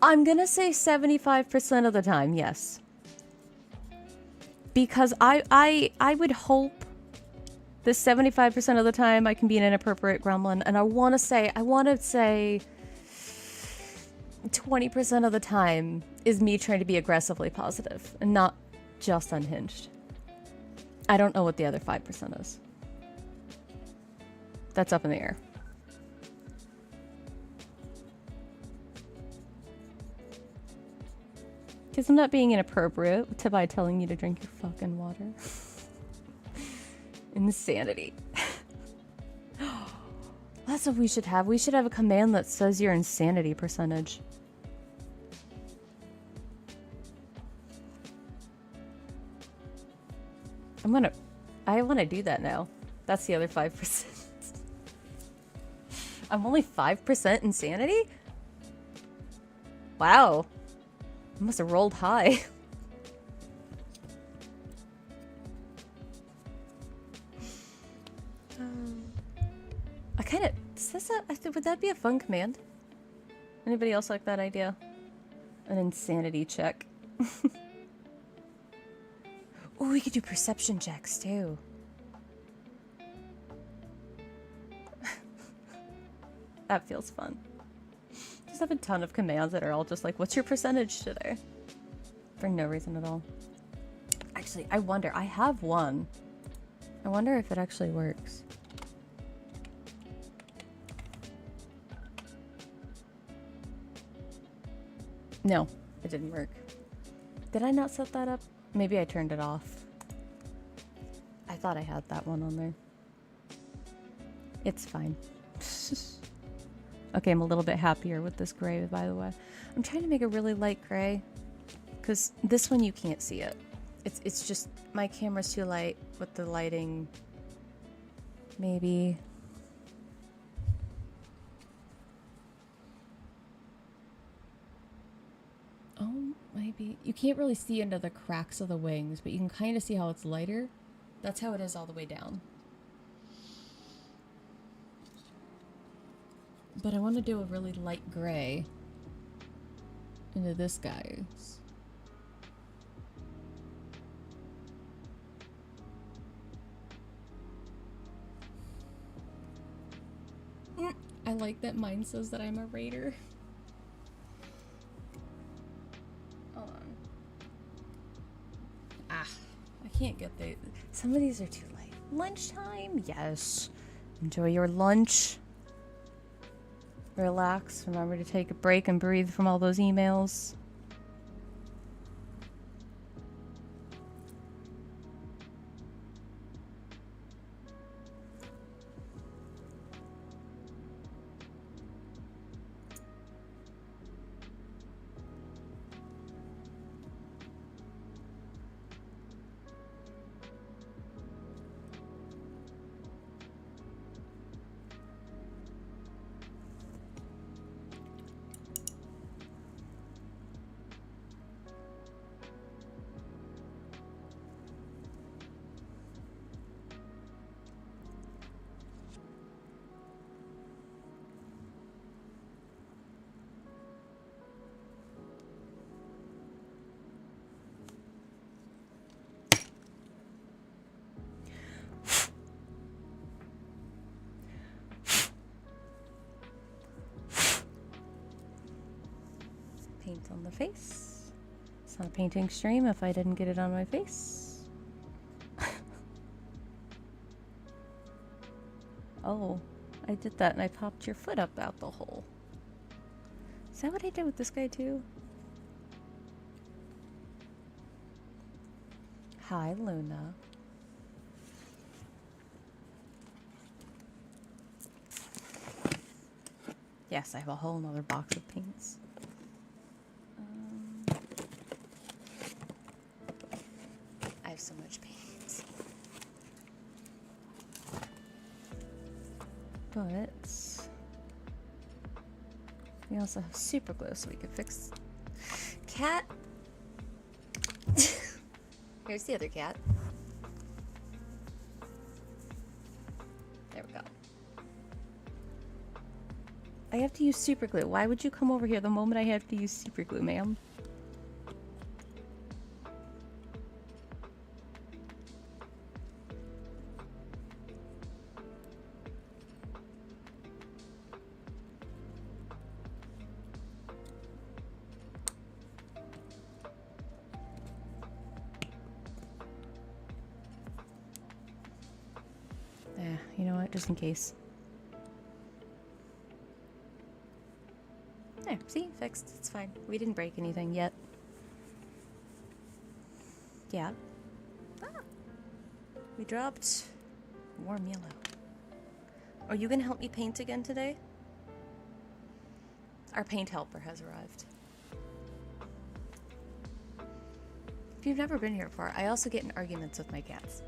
I'm gonna say 75% of the time, yes. Because I would hope that 75% of the time I can be an inappropriate gremlin, and I want to say 20% of the time is me trying to be aggressively positive and not just unhinged. I don't know what the other 5% is. That's up in the air. Because I'm not being inappropriate by telling you to drink your fucking water. Insanity. That's what we should have. We should have a command that says your insanity percentage. I want to do that now. That's the other 5%. I'm only 5% insanity? Wow. I must have rolled high. I kind of... would that be a fun command? Anybody else like that idea? An insanity check. Oh, we could do perception checks too. That feels fun. Just have a ton of commands that are all just like, what's your percentage today? For no reason at all. Actually, I wonder. I have one. I wonder if it actually works. No, it didn't work. Did I not set that up? Maybe I turned it off. I thought I had that one on there. It's fine. Okay, I'm a little bit happier with this gray, by the way. I'm trying to make a really light gray, because this one you can't see it. It's just my camera's too light with the lighting. Maybe. Oh, maybe. You can't really see into the cracks of the wings, but you can kind of see how it's lighter. That's how it is all the way down. But I want to do a really light gray into this guy's. I like that mine says that I'm a raider. Hold on. Ah, I can't get the... Some of these are too late. Lunchtime? Yes. Enjoy your lunch. Relax. Remember to take a break and breathe from all those emails. Paint on the face. It's not a painting stream if I didn't get it on my face. Oh, I did that and I popped your foot up out the hole. Is that what I did with this guy too? Hi, Luna. Yes, I have a whole nother box of paints. I have so much paint. But we also have super glue, so we can fix cat. Here's the other cat. There we go. I have to use super glue. Why would you come over here the moment I have to use super glue, ma'am? You know what? Just in case. There, see? Fixed. It's fine. We didn't break anything yet. Yeah. Ah. We dropped warm yellow. Are you gonna help me paint again today? Our paint helper has arrived. If you've never been here before, I also get in arguments with my cats.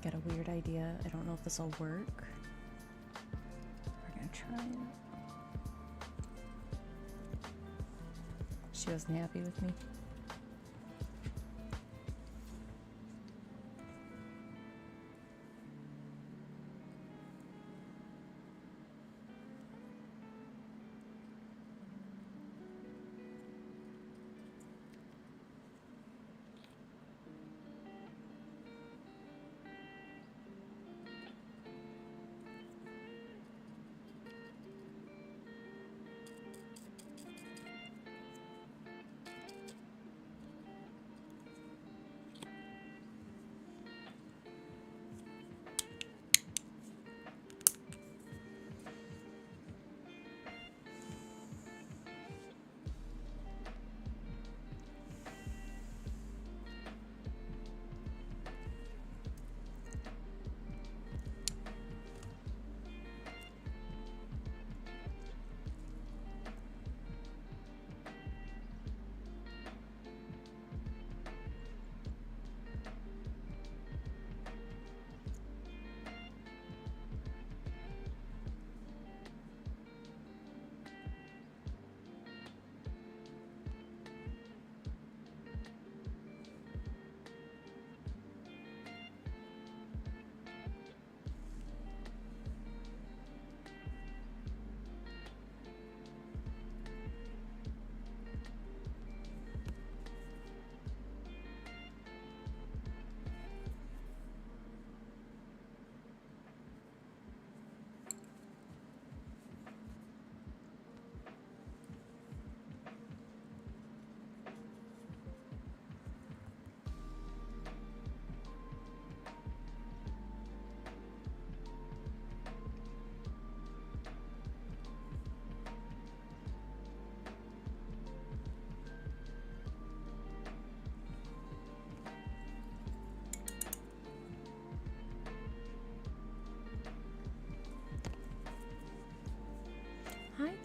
Got a weird idea. I don't know if this will work. We're gonna try it. She wasn't happy with me.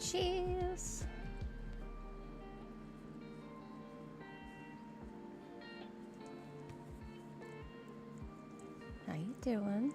Cheese. How you doing?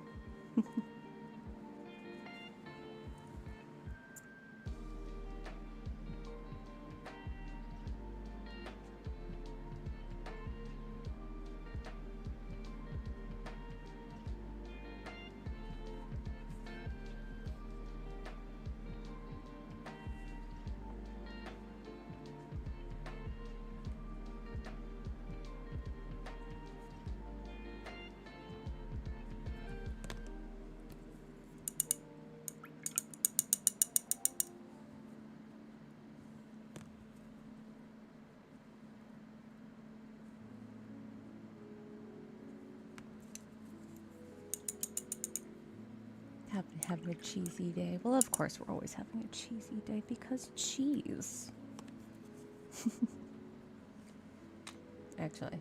Having a cheesy day. Well, of course, we're always having a cheesy day because cheese. Actually.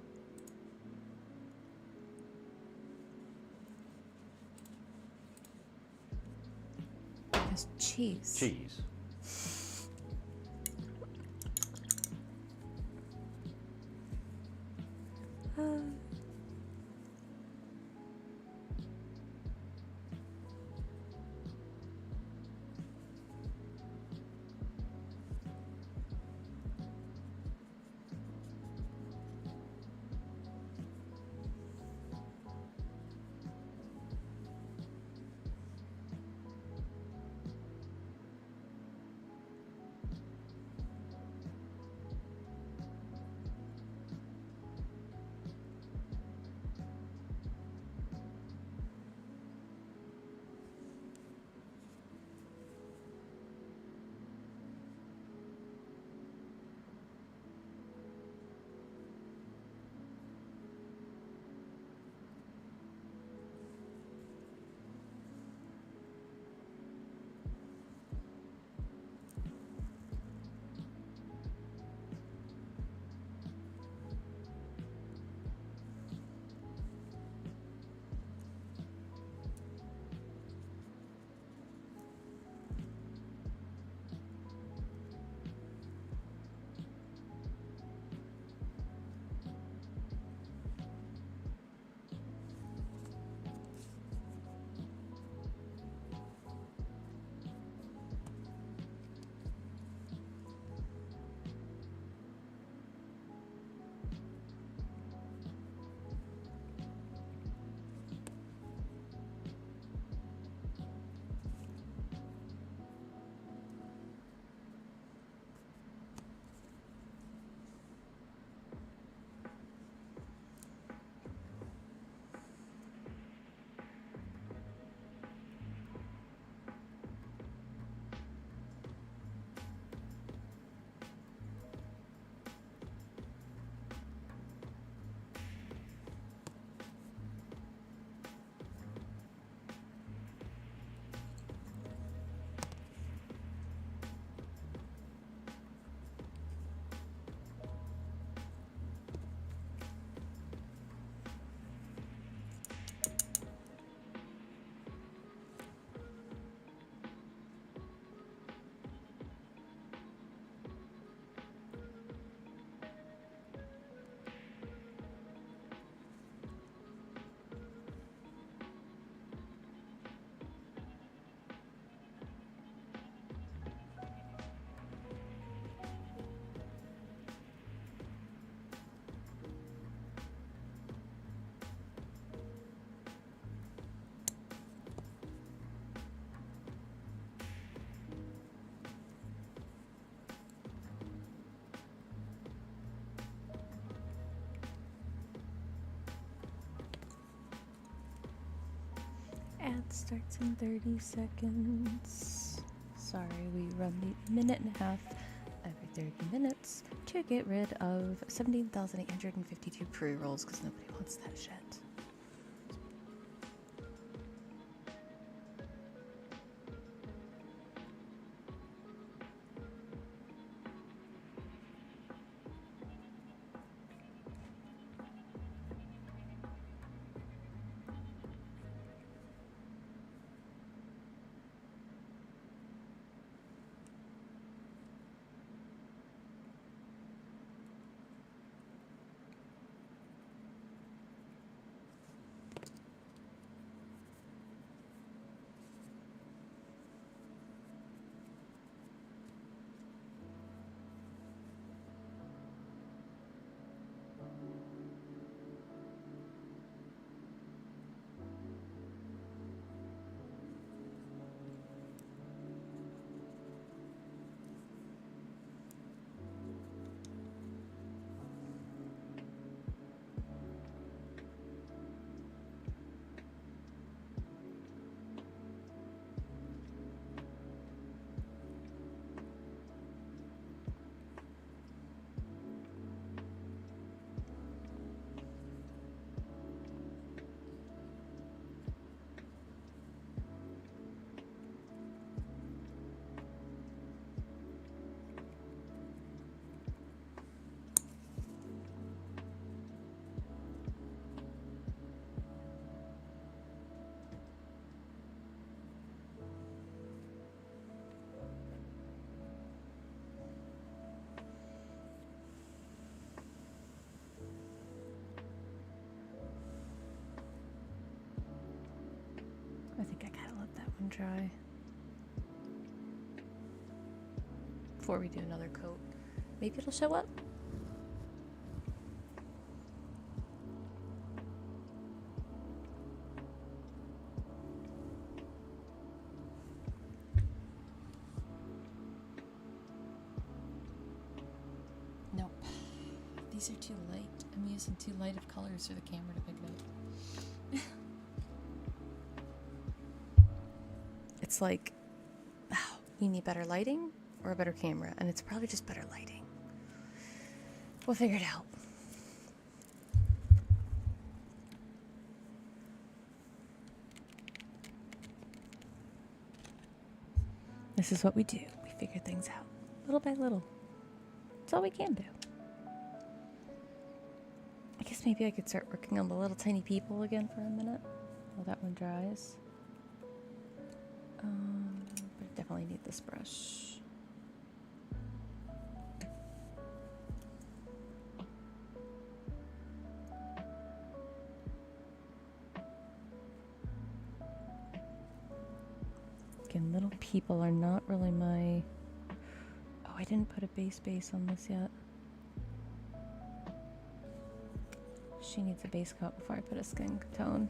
Because cheese. Cheese. Ad starts in 30 seconds. Sorry, we run the minute and a half every 30 minutes to get rid of 17,852 pre-rolls because nobody wants that shit. one dry before we do another coat. Maybe it'll show up. Nope. These are too light. I'm using too light of colors for the camera to pick it up. It's like, oh, you need better lighting or a better camera, and it's probably just better lighting. We'll figure it out. This is what we do. We figure things out little by little. That's all we can do. I guess maybe I could start working on the little tiny people again for a minute while that one dries. But I definitely need this brush. Again, little people are not really my... Oh, I didn't put a base on this yet. She needs a base coat before I put a skin tone.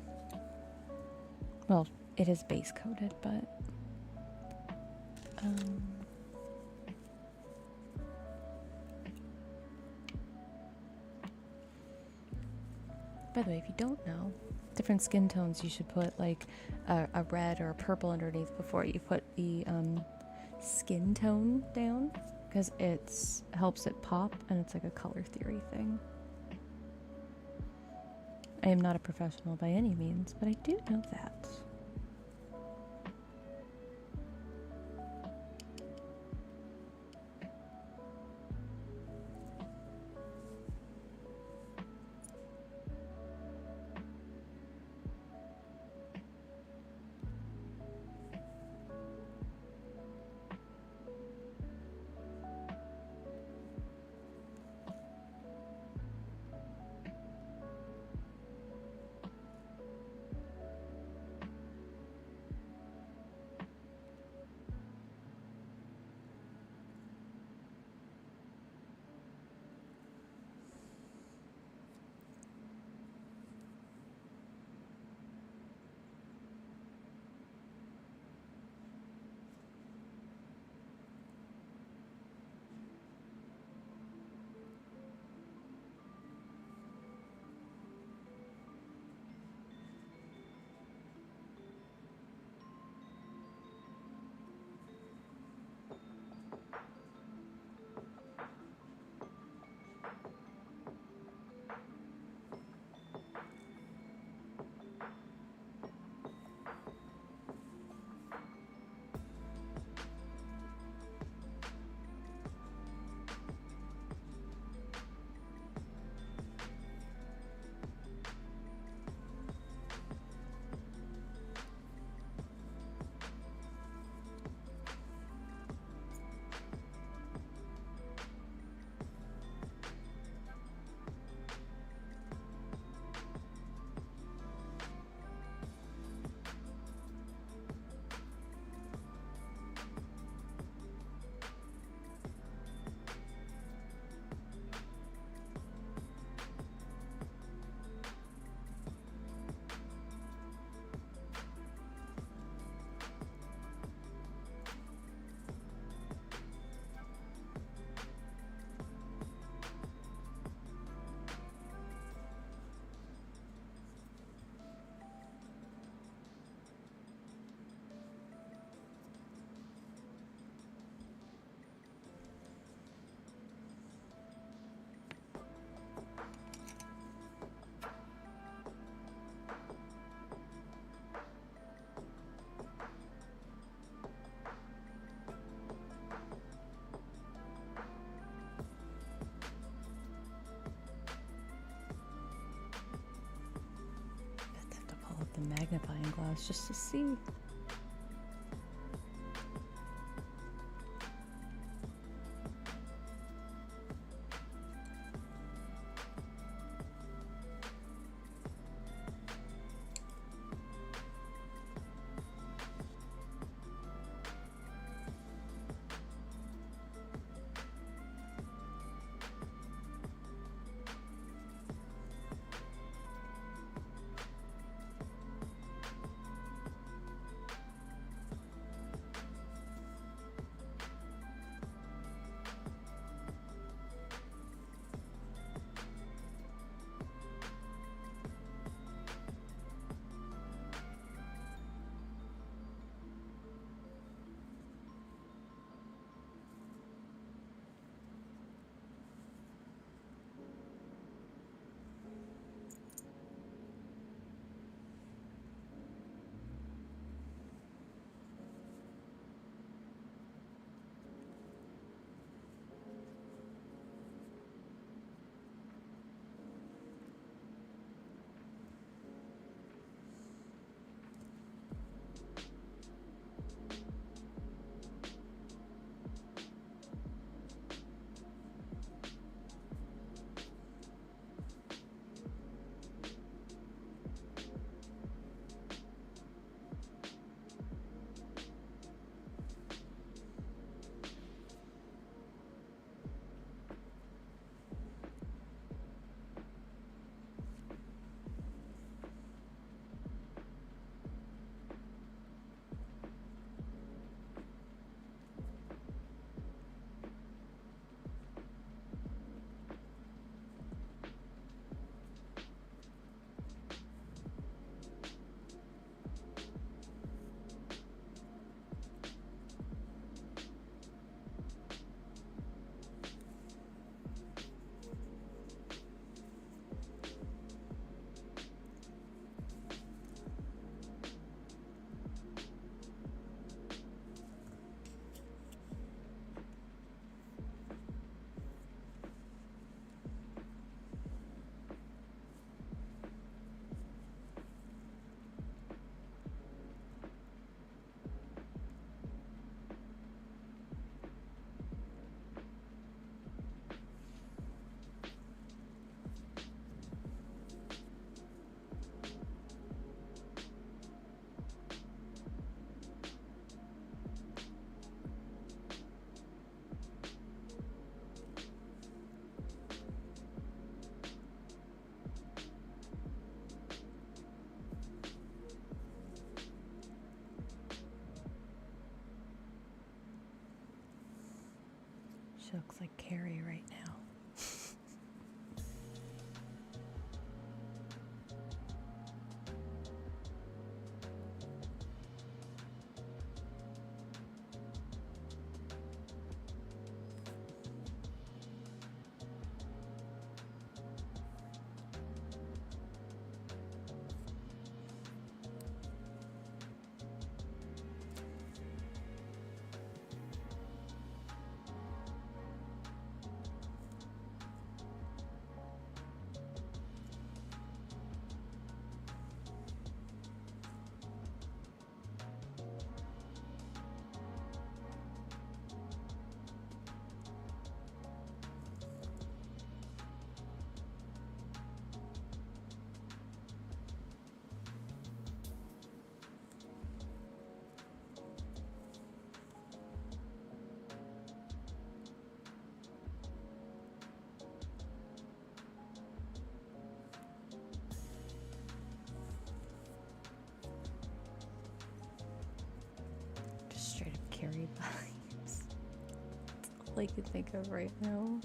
Well, it is base coated, but... By the way, if you don't know, different skin tones you should put like a red or a purple underneath before you put the skin tone down, because it helps it pop, and it's like a color theory thing. I am not a professional by any means, but I do know that. The magnifying glass just to see. She looks like Carrie right now. Just straight up Carrie vibes. That's all I can think of right now.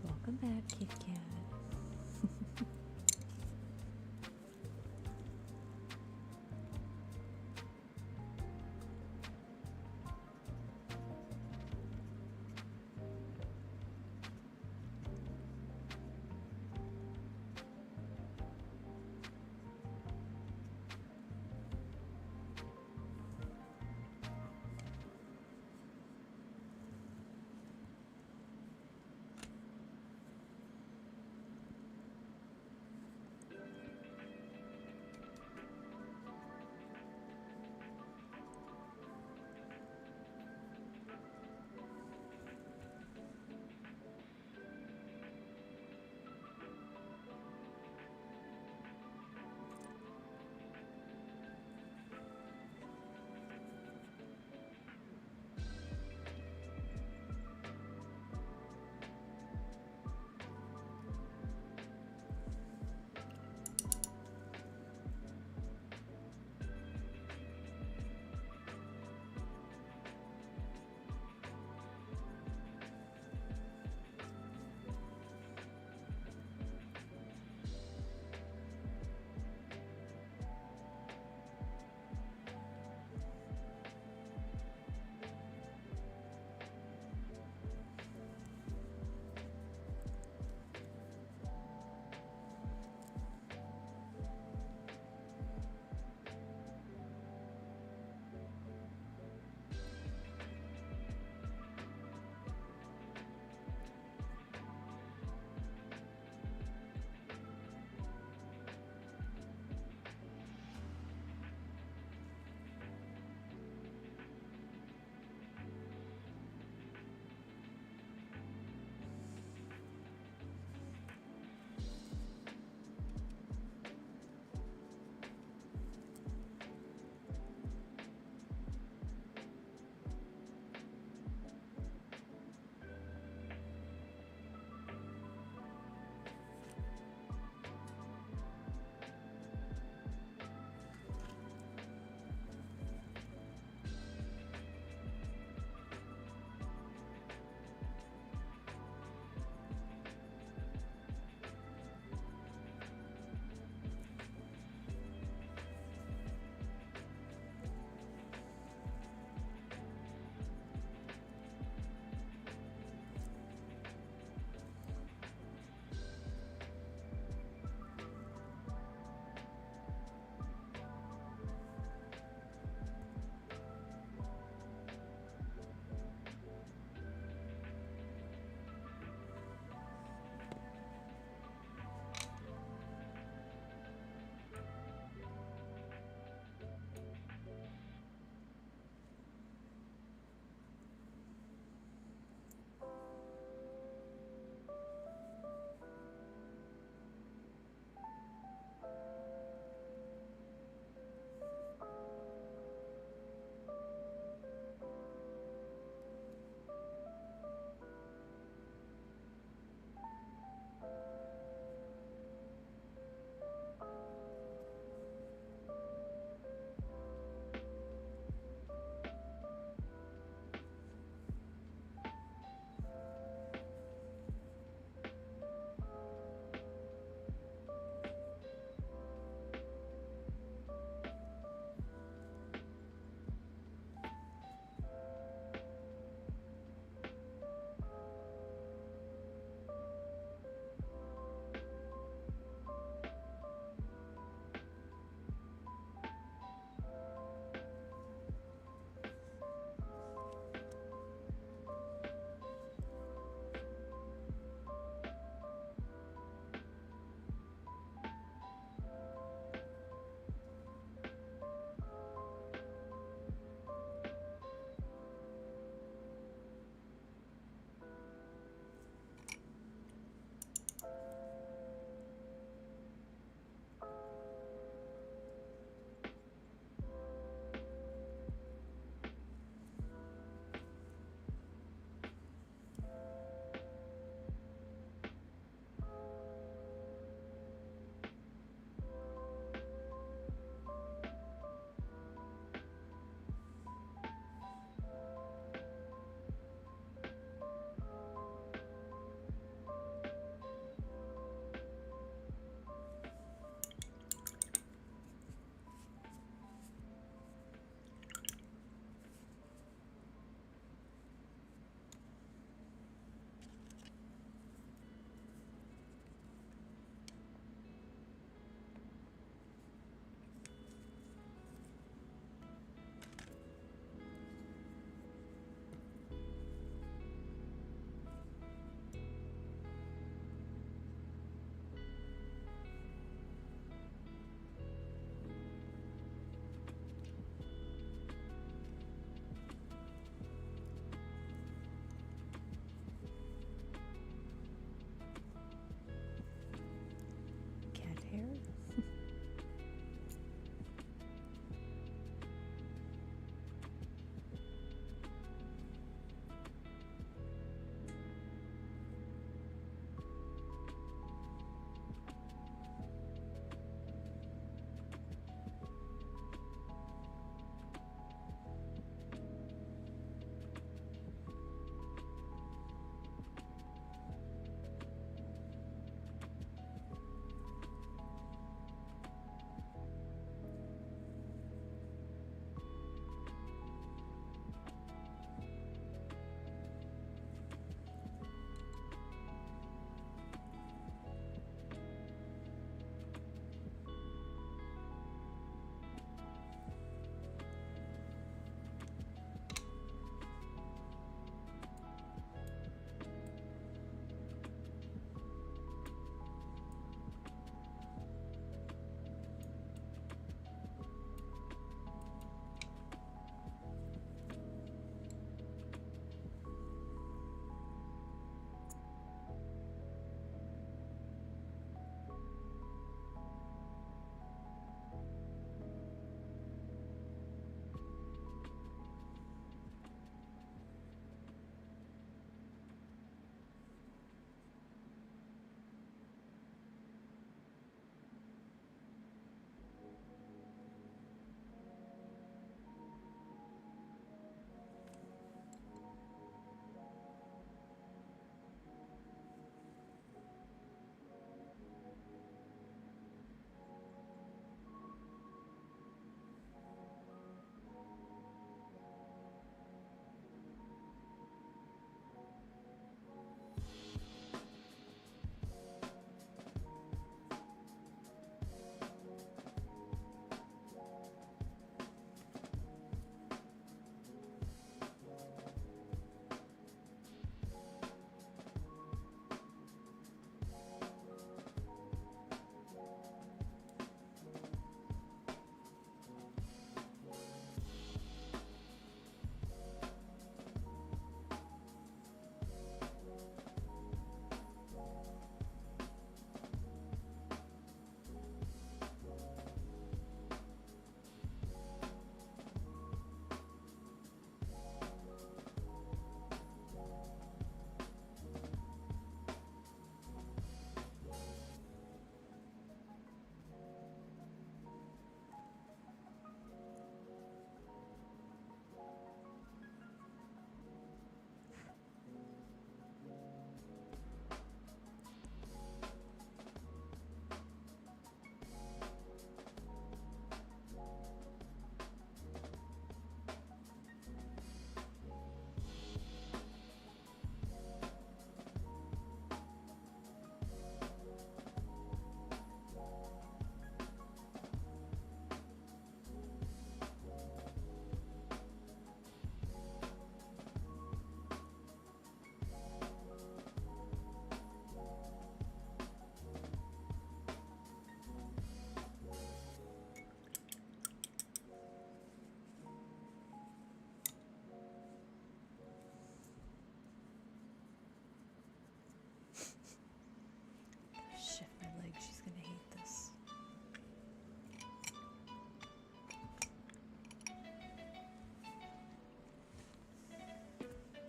Welcome back, Kit Kat.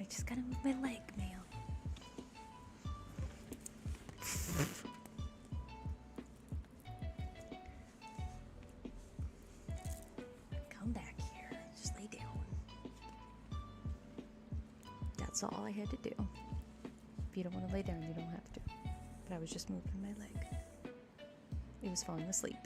I just gotta move my leg, Mail. Come back here. Just lay down. That's all I had to do. If you don't want to lay down, you don't have to. But I was just moving my leg. It was falling asleep.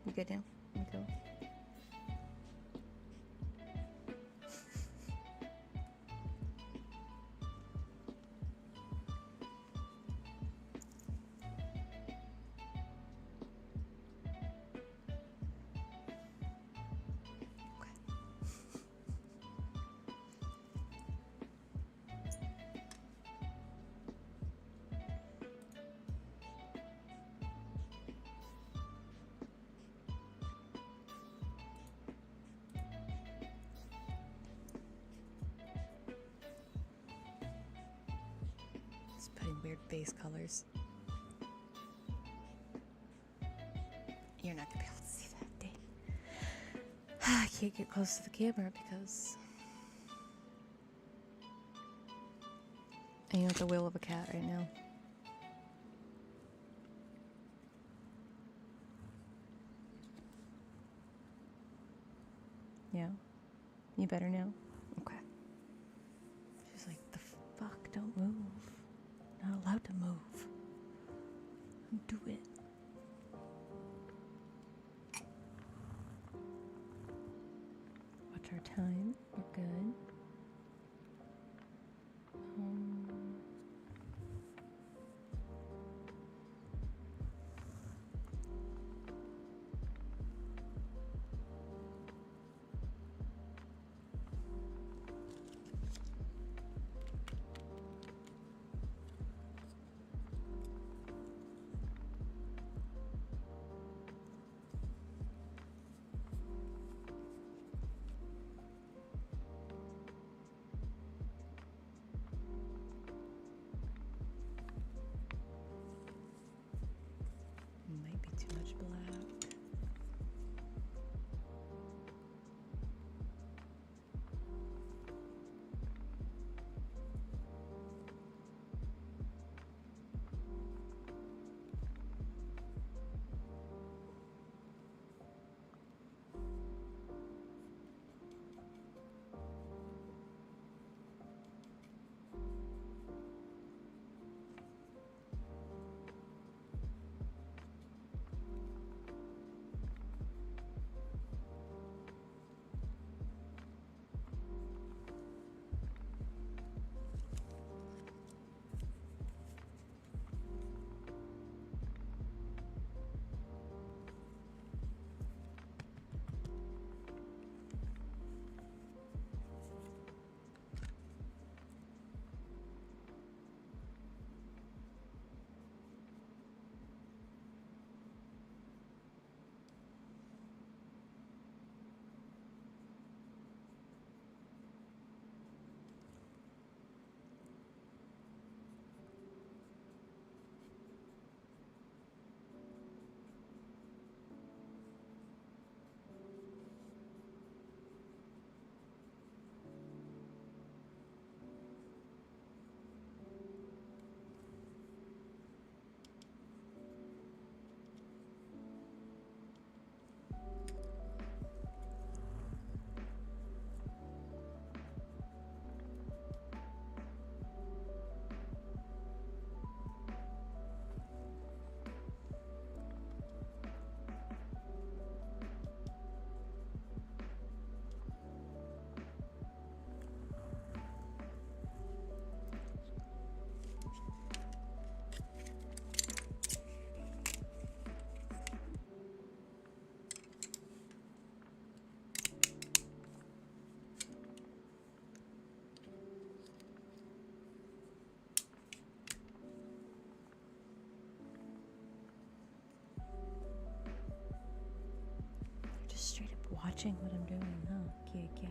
You good now? Let me go. Just putting weird face colors. You're not gonna be able to see that, Dave. I can't get close to the camera because I'm at the will of a cat right now. Yeah? You better now? Okay. She's like, the fuck? Don't move. Not allowed to move. Don't do it. Watch our time. We're good. Might be too much black. Straight up watching what I'm doing, huh? Kitty cat.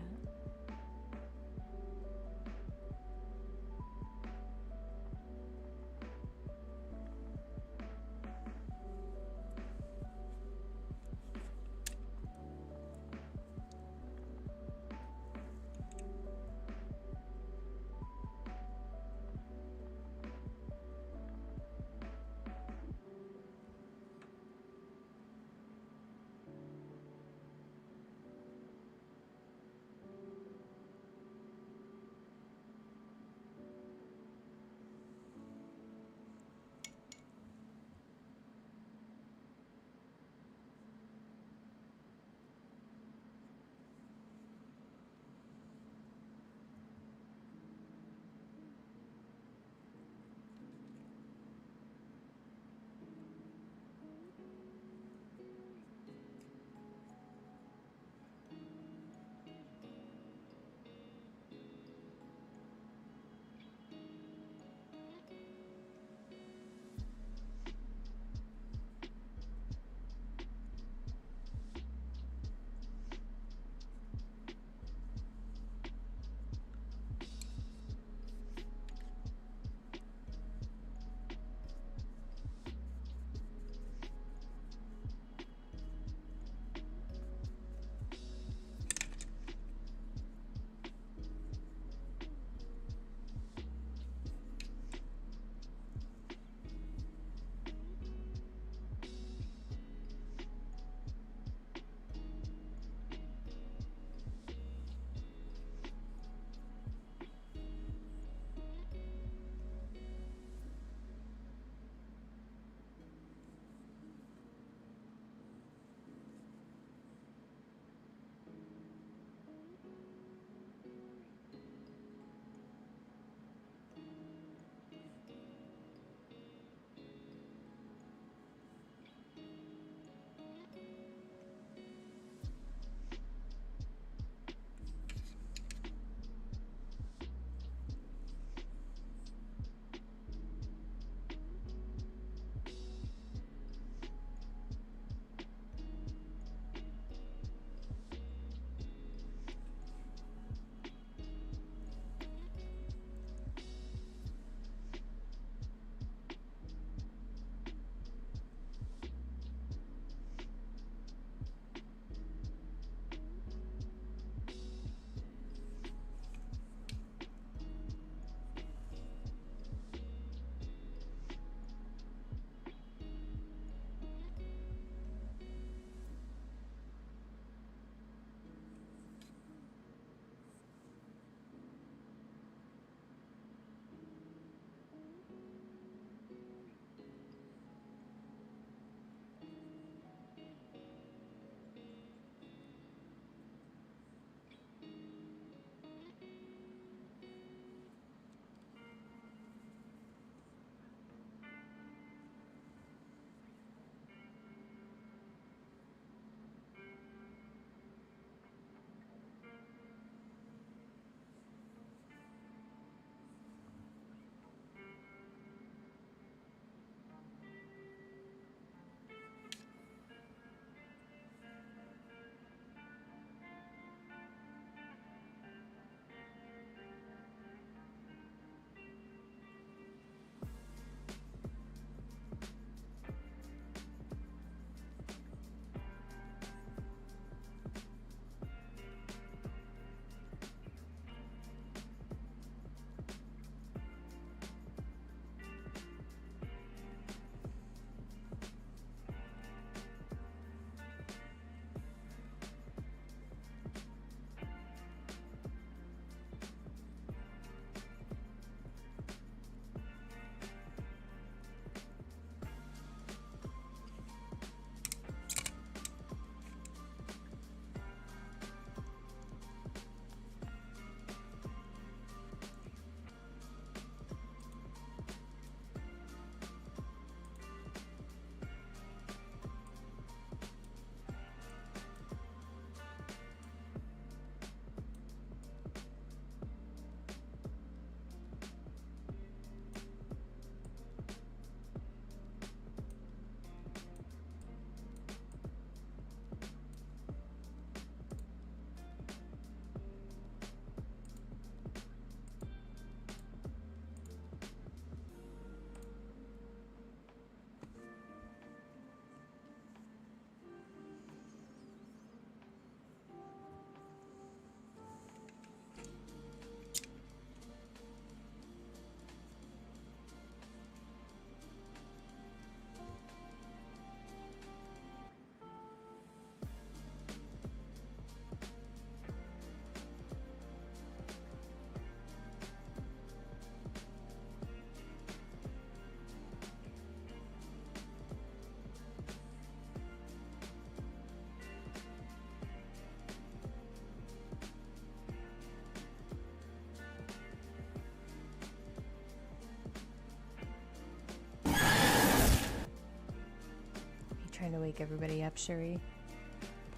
wake everybody up, Shuri.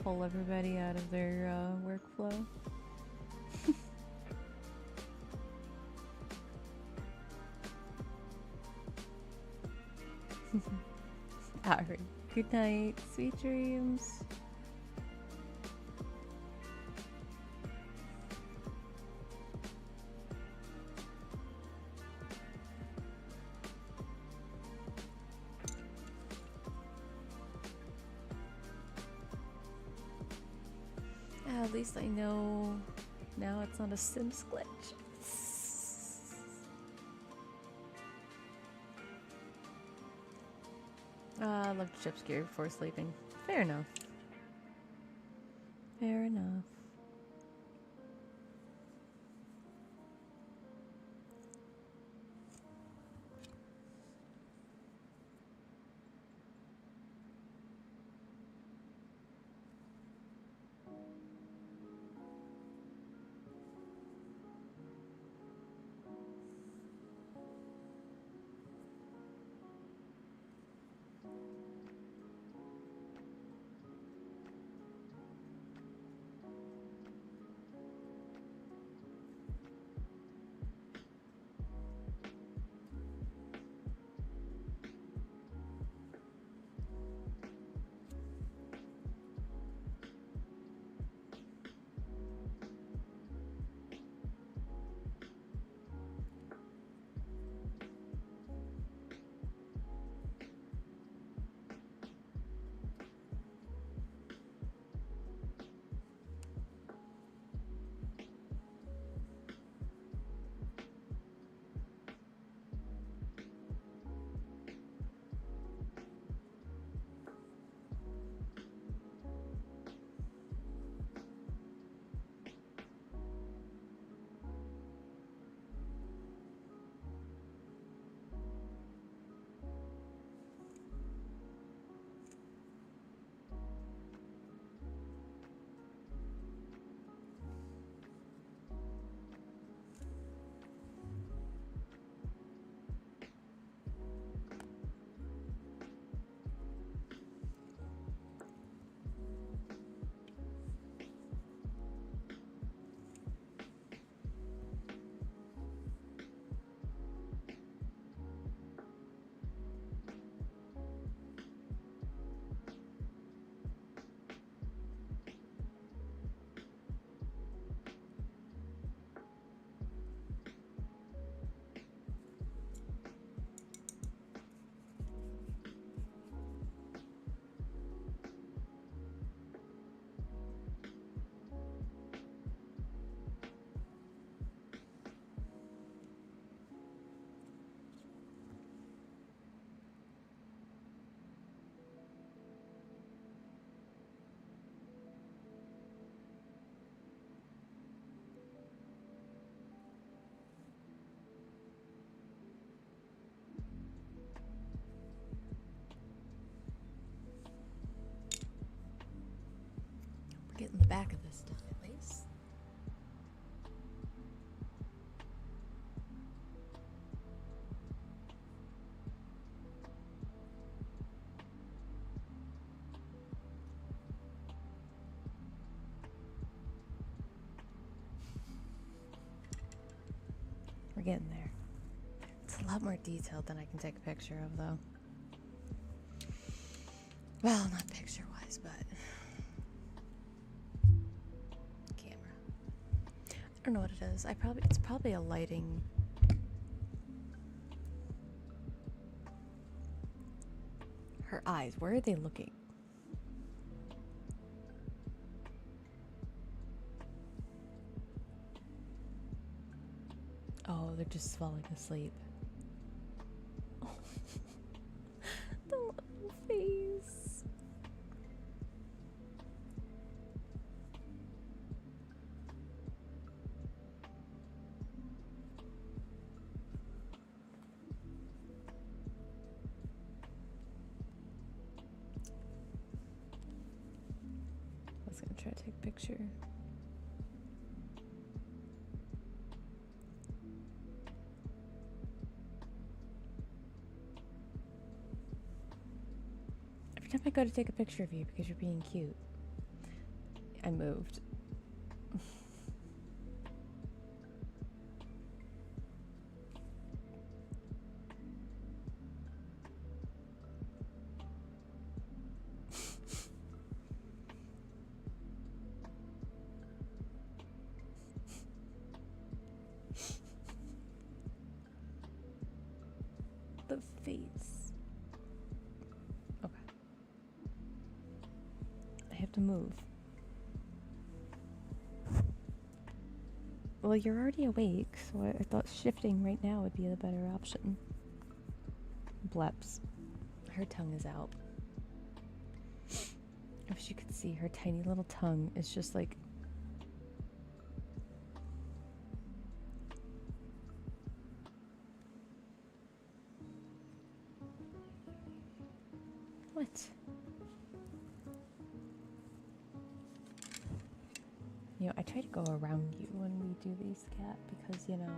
Pull everybody out of their workflow. Alright. Good night. Sweet dreams. At least I know now it's not a Sims glitch. I love to chip scare before sleeping. Fair enough. Fair enough. We're getting the back of this stuff at least. We're getting there. It's a lot more detailed than I can take a picture of, though. Well, not picture-wise, but camera. I don't know what it is. It's probably a lighting. Her eyes, where are they looking? Oh, they're just falling asleep. Oh. The little face. I was gonna try to take a picture. time I go to take a picture of you because you're being cute, I moved. The face. Okay. I have to move. Well, you're already awake, so I thought shifting right now would be the better option. Bleps. Her tongue is out. I wish you could see her tiny little tongue is just like. What? You know, I try to go around you when we do these, cat, because, you know,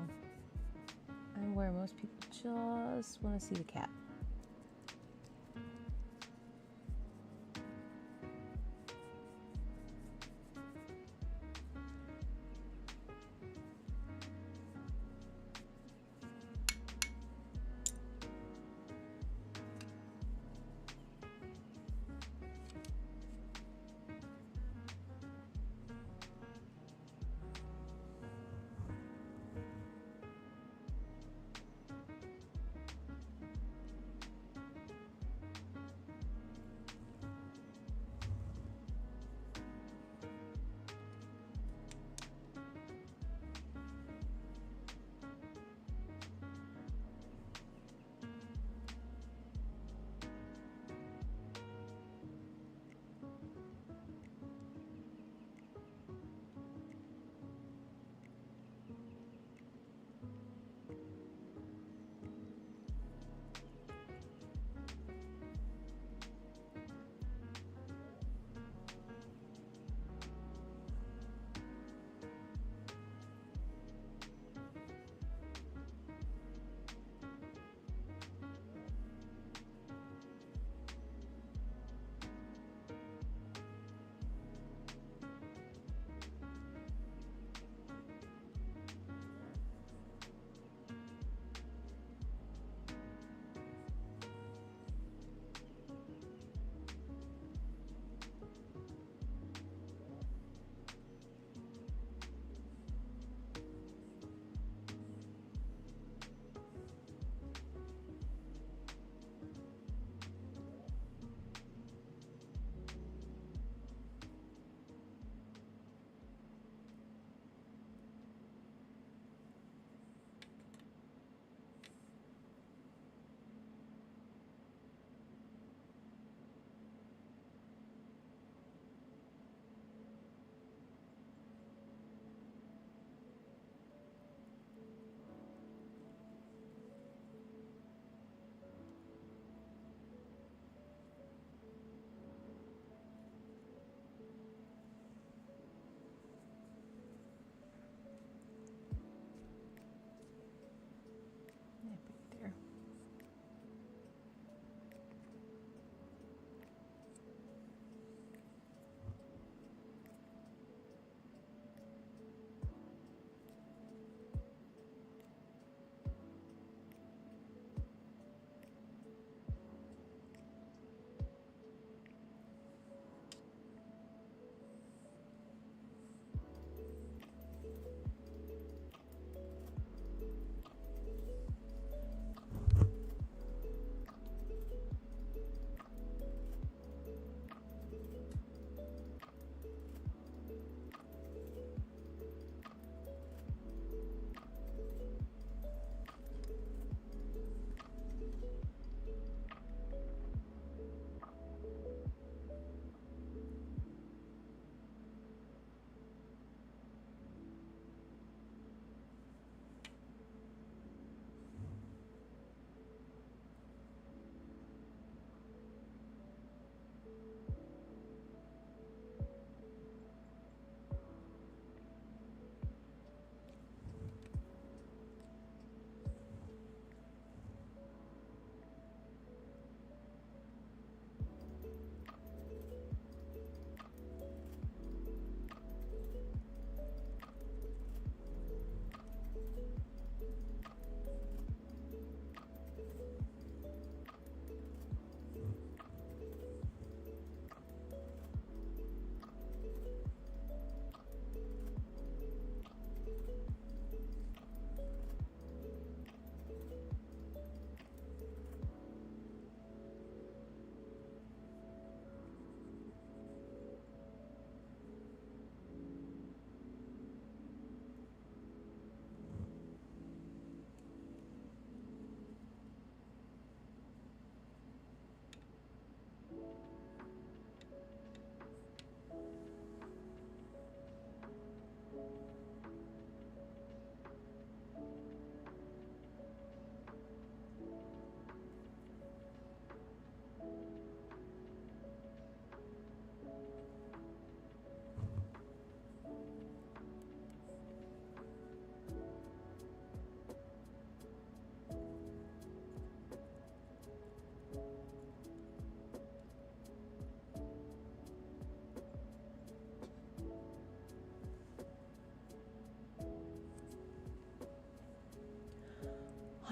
I'm where most people just want to see the cat.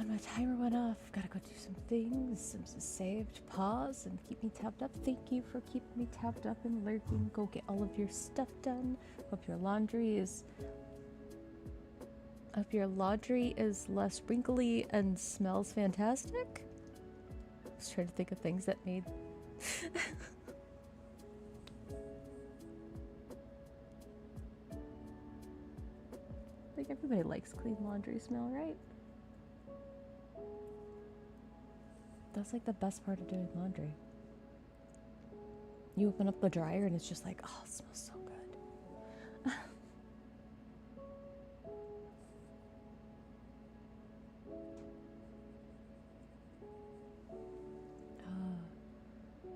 God, my timer went off. Gotta go do some things. Sims is saved. Pause and keep me tapped up. Thank you for keeping me tapped up and lurking. Go get all of your stuff done. Hope your laundry is less wrinkly and smells fantastic. I was trying to think of things that made like everybody likes clean laundry smell, right? That's like the best part of doing laundry. You open up the dryer and it's just like, oh, it smells so good.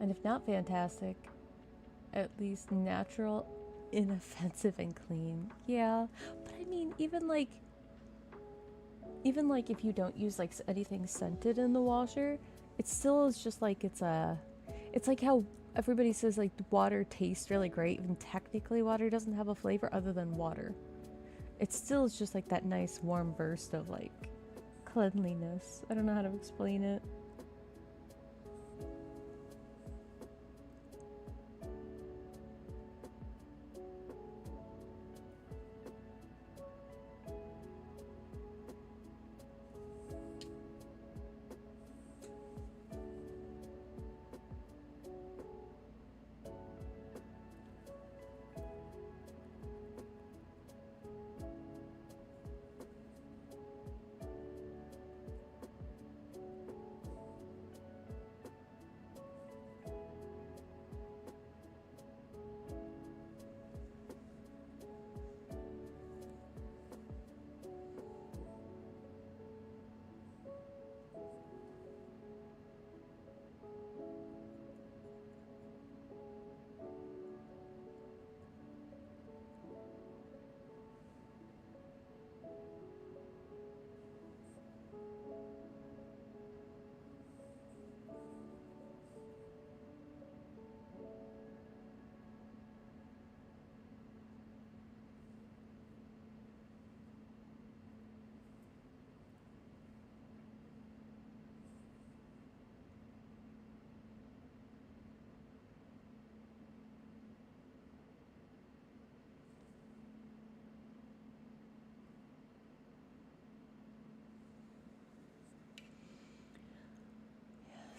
And if not fantastic, at least natural, inoffensive, and clean. Yeah, but I mean, even like if you don't use like anything scented in the washer, it still is just like it's like how everybody says like water tastes really great, and technically water doesn't have a flavor other than water. It still is just like that nice warm burst of like cleanliness. I don't know how to explain it.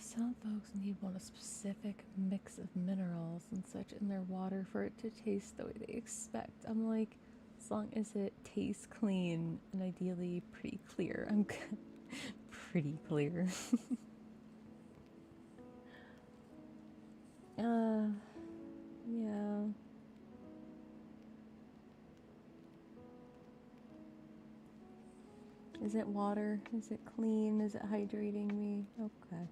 Some folks need one a specific mix of minerals and such in their water for it to taste the way they expect. I'm like, as long as it tastes clean and ideally pretty clear, I'm good. Pretty clear. Yeah. Is it water? Is it clean? Is it hydrating me? Okay.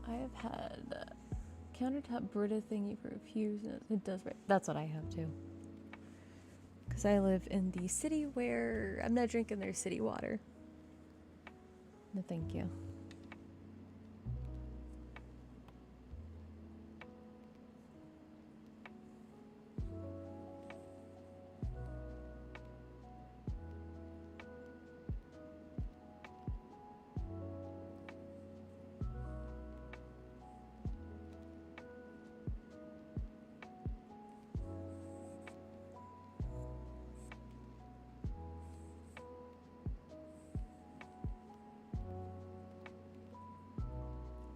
I have had countertop Brita thingy for a few years. It does right. That's what I have too. Because I live in the city where I'm not drinking their city water. No, thank you.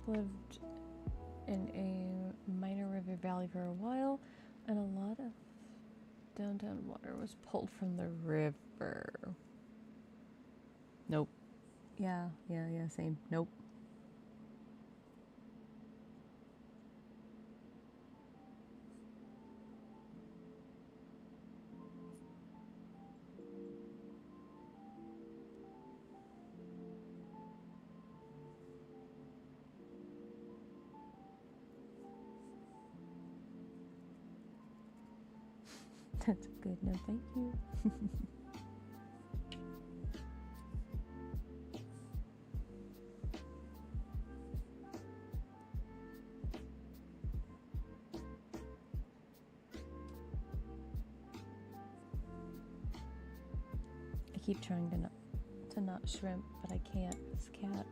Lived in a minor river valley for a while, and a lot of downtown water was pulled from the river. Nope. Yeah, same. Nope. That's good. No, thank you. I keep trying to not shrimp, but I can't. This cat.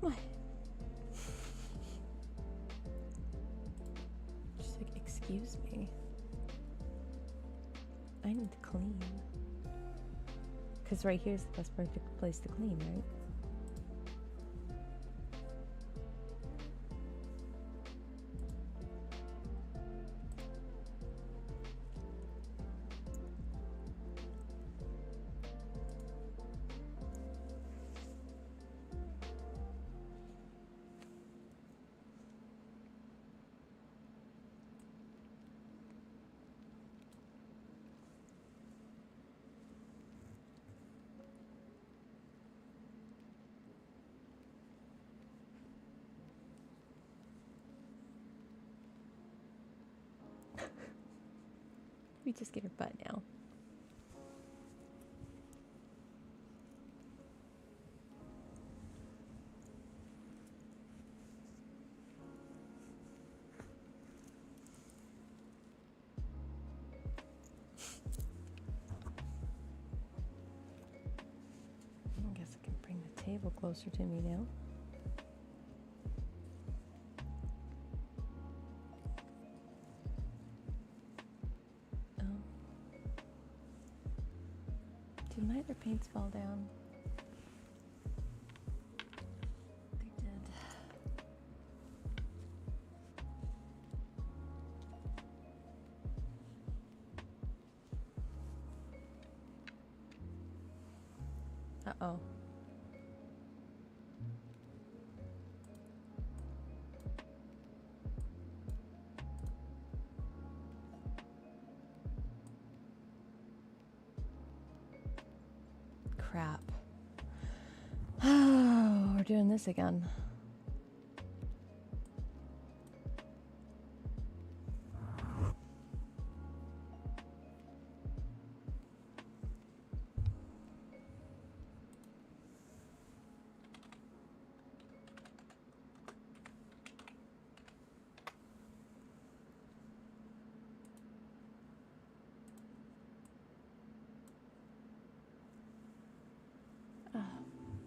What? She's like, excuse me. I need to clean. Because right here's the best perfect place to clean, right? We just get her butt now. I guess I can bring the table closer to me now. Did my other paints fall down? They did. Uh-oh. Crap. Oh, we're doing this again.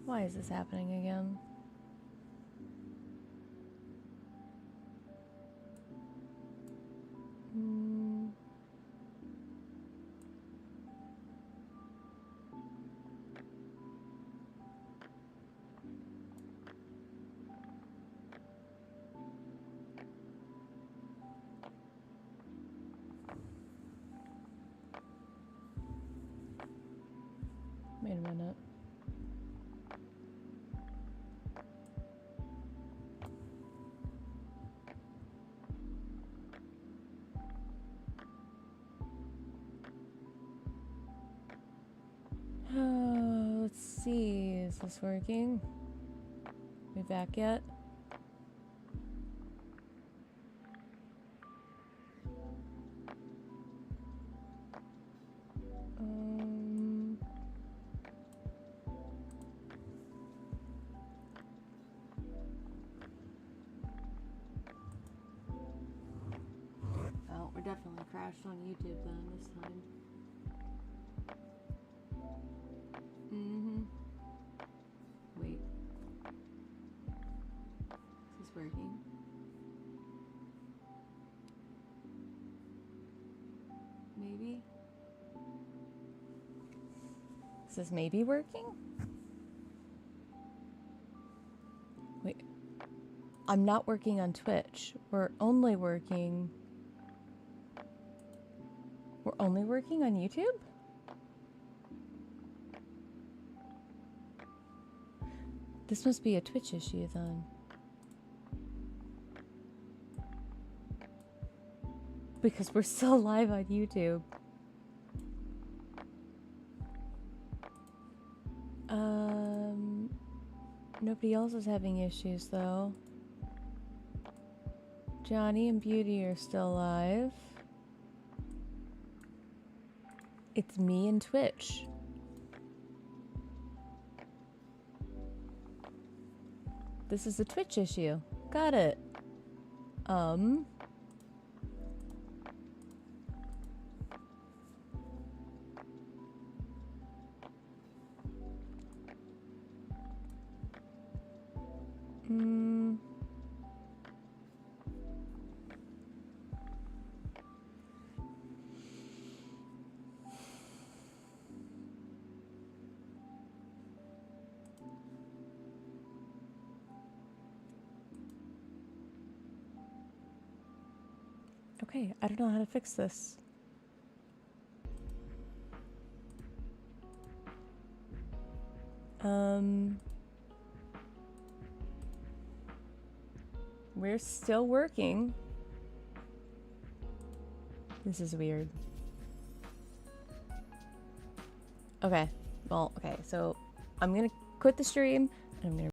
Why is this happening again? Wait a minute. Let's see. Is this working? We back yet? Oh, we're definitely crashed on YouTube then this time. Wait. Is this working? Maybe? Is this maybe working? Wait. I'm not working on Twitch. We're only working on YouTube? This must be a Twitch issue then. Because we're still live on YouTube. Nobody else is having issues though. Johnny and Beauty are still live. It's me and Twitch. This is a Twitch issue. Got it. Okay, I don't know how to fix this. We're still working. This is weird. Okay, well, okay, so I'm gonna quit the stream and I'm gonna